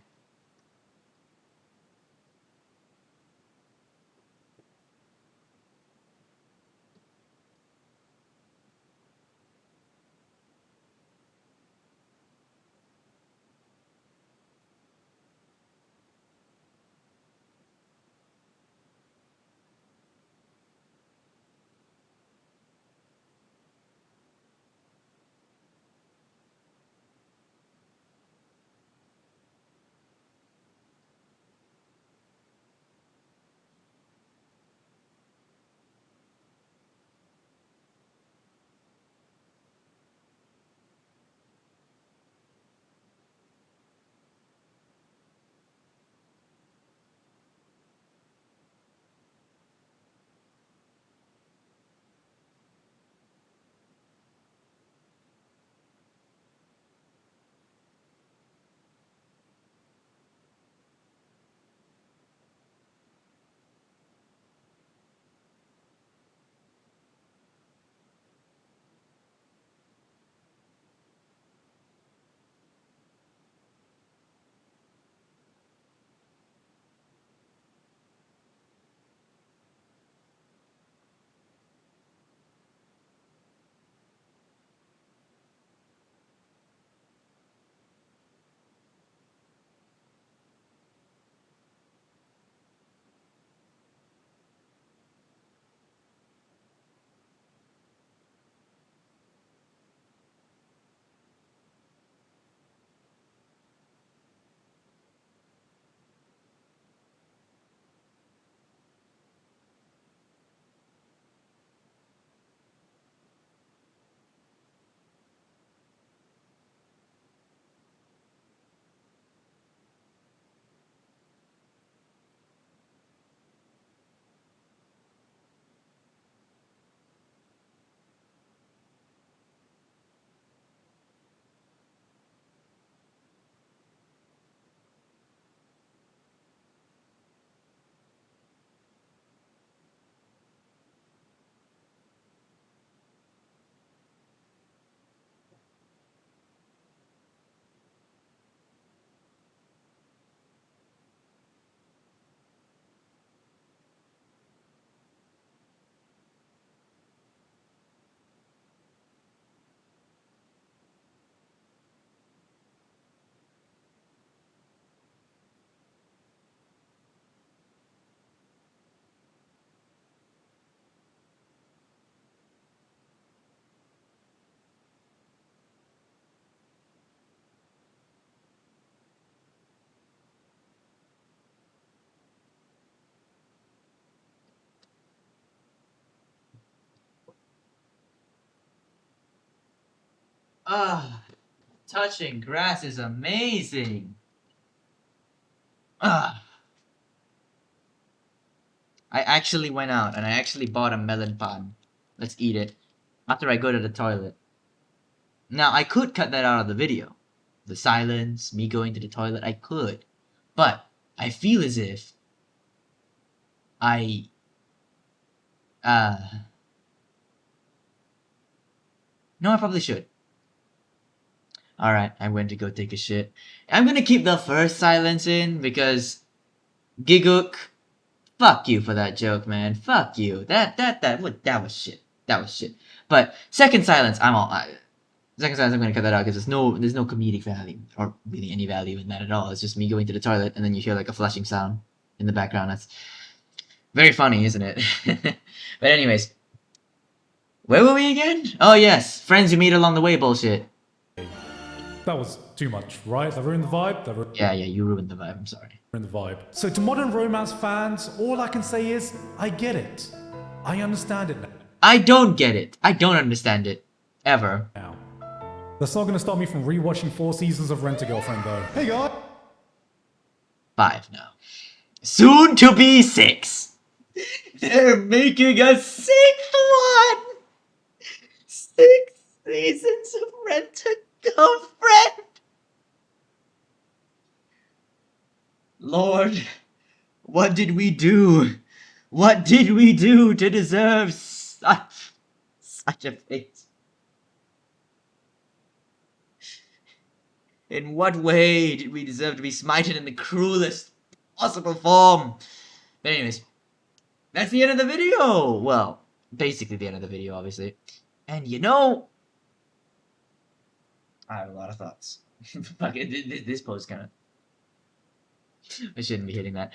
Ah, touching grass is amazing. Ah. I actually went out and I actually bought a melon pan. Let's eat it. After I go to the toilet. Now, I could cut that out of the video. The silence, me going to the toilet, I could. But I feel as if I... No, I probably should. Alright, I'm going to go take a shit. I'm gonna keep the first silence in because... Gigguk, fuck you for that joke, man. Fuck you. That was shit. That was shit. But second silence, second silence, I'm gonna cut that out because there's no comedic value or really any value in that at all. It's just me going to the toilet and then you hear like a flushing sound in the background. That's very funny, isn't it? But anyways, where were we again? Oh yes, friends you meet along the way bullshit. That was too much, right? That ruined the vibe? Yeah, you ruined the vibe, I'm sorry. Ruined the vibe. So to modern romance fans, all I can say is, I get it. I understand it now. I don't get it. I don't understand it. Ever. Now. That's not gonna stop me from rewatching 4 seasons of Rent-A-Girlfriend though. Hey guys! 5 now. Soon to be 6. They're making a 6th one! 6 seasons of Rent-A-Girlfriend! Lord, what did we do? What did we do to deserve such a fate? In what way did we deserve to be smited in the cruelest possible form? But anyways, that's the end of the video! Well, basically the end of the video, obviously. And you know... I have a lot of thoughts. Fuck it, this pose kinda... I shouldn't be hitting that.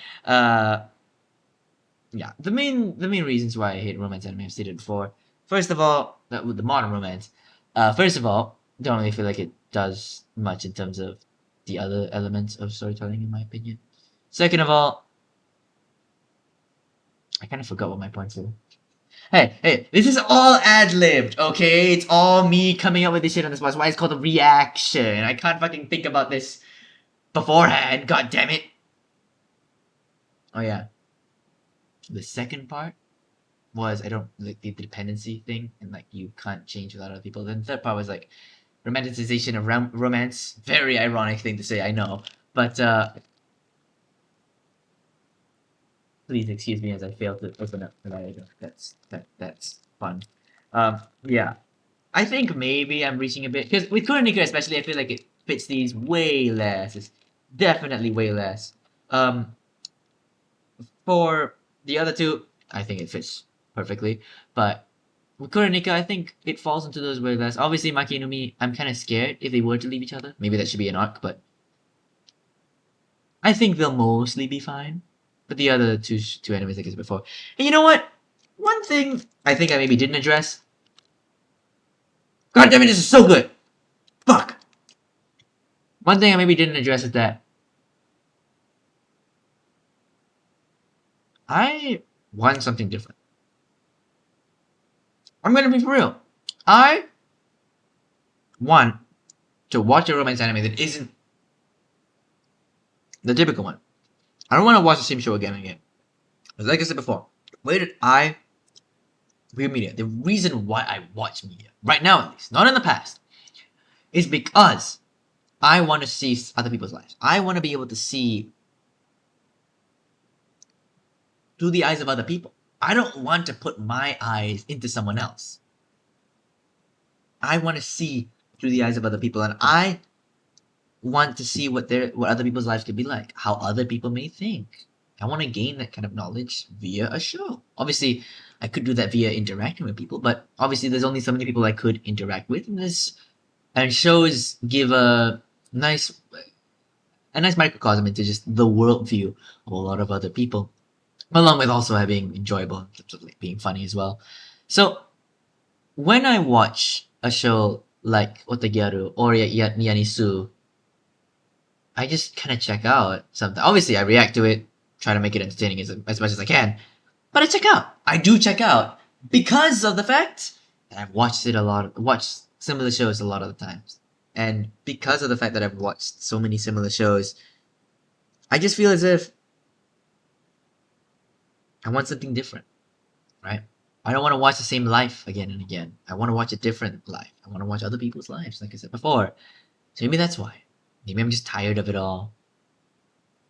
Yeah, the main reasons why I hate romance anime I've stated before. First of all, with the modern romance. First of all, don't really feel like it does much in terms of the other elements of storytelling, in my opinion. Second of all, I kind of forgot what my points were. Hey, this is all ad-libbed, okay? It's all me coming up with this shit on the spot. That's why it's called a reaction. I can't fucking think about this beforehand, god damn it. Oh yeah. The second part was, I don't like the dependency thing, and like you can't change without other people. Then the third part was like romanticization of romance. Very ironic thing to say, I know. But please excuse me as I failed to open up the video. That's fun. Yeah. I think maybe I'm reaching a bit, because with Kuronika especially, I feel like it fits these way less. It's definitely way less. For the other two, I think it fits perfectly. But with Kuronika, I think it falls into those way less. Obviously, Maki and Umi, I'm kind of scared if they were to leave each other. Maybe that should be an arc, but I think they'll mostly be fine. But the other two animes, like I said before. And you know what? One thing I think I maybe didn't address. God damn it, this is so good! Fuck! One thing I maybe didn't address is that I want something different. I'm gonna be for real. I want to watch a romance anime that isn't the typical one. I don't want to watch the same show again and again. Because like I said before, where did I view media? The reason why I watch media, right now at least, not in the past, is because I want to see other people's lives. I want to be able to see through the eyes of other people. I don't want to put my eyes into someone else. I want to see through the eyes of other people, and I want to see what other people's lives could be like, how other people may think. I want to gain that kind of knowledge via a show. Obviously, I could do that via interacting with people, but obviously there's only so many people I could interact with, and shows give a nice microcosm into just the worldview of a lot of other people, along with also being enjoyable in terms of like being funny as well. So when I watch a show like Otagyaru or Yanisu, I just kind of check out something. Obviously, I react to it, try to make it entertaining as much as I can, but I check out. I do check out because of the fact that I've watched similar shows a lot of the times. And because of the fact that I've watched so many similar shows, I just feel as if I want something different, right? I don't want to watch the same life again and again. I want to watch a different life. I want to watch other people's lives, like I said before. So maybe that's why. Maybe I'm just tired of it all.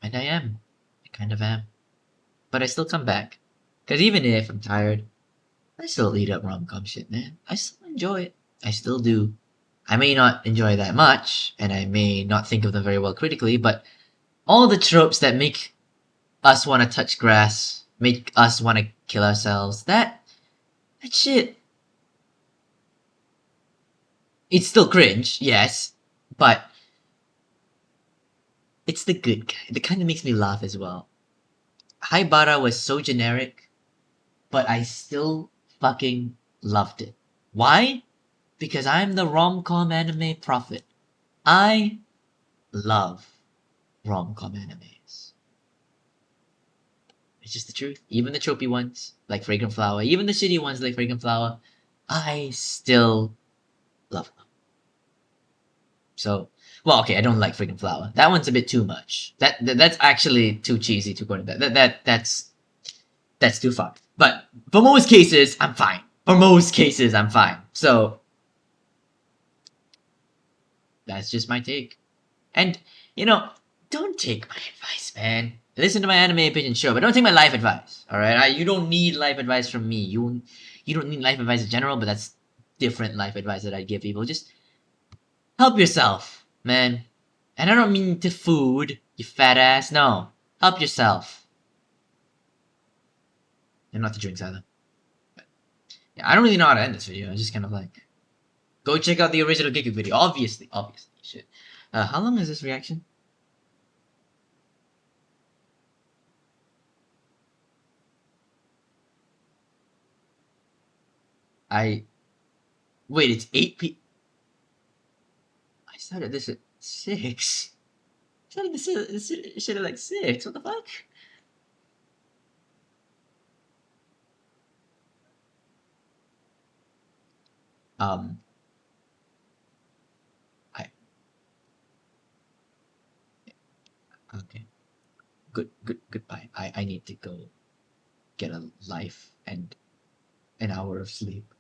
And I am. I kind of am. But I still come back. Because even if I'm tired, I still eat up rom-com shit, man. I still enjoy it. I still do. I may not enjoy that much, and I may not think of them very well critically, but all the tropes that make us want to touch grass, make us want to kill ourselves, that shit, it's still cringe, yes, but it's the good kind. It kind of makes me laugh as well. Haibara was so generic, but I still fucking loved it. Why? Because I'm the rom-com anime prophet. I love rom-com animes. It's just the truth. Even the tropey ones, like Fragrant Flower, even the shitty ones like Fragrant Flower, I still love them. So, well, okay, I don't like Fragrant Flower. That one's a bit too much. That's actually too cheesy to go into that. That's too far. But for most cases, I'm fine. For most cases, I'm fine. So that's just my take. And don't take my advice, man. Listen to my anime opinion, sure, but don't take my life advice. All right, you don't need life advice from me. You don't need life advice in general, but that's different life advice that I give people. Just help yourself, man. And I don't mean to food, you fat ass. No, help yourself. And not to drinks either. But, yeah, I don't really know how to end this video. I just kind of like go check out the original Gigguk video. Obviously, shit. How long is this reaction? Wait, it's 8 p. I started this at 6. I started this shit at like 6. What the fuck? I okay. Goodbye. I need to go get a life and an hour of sleep.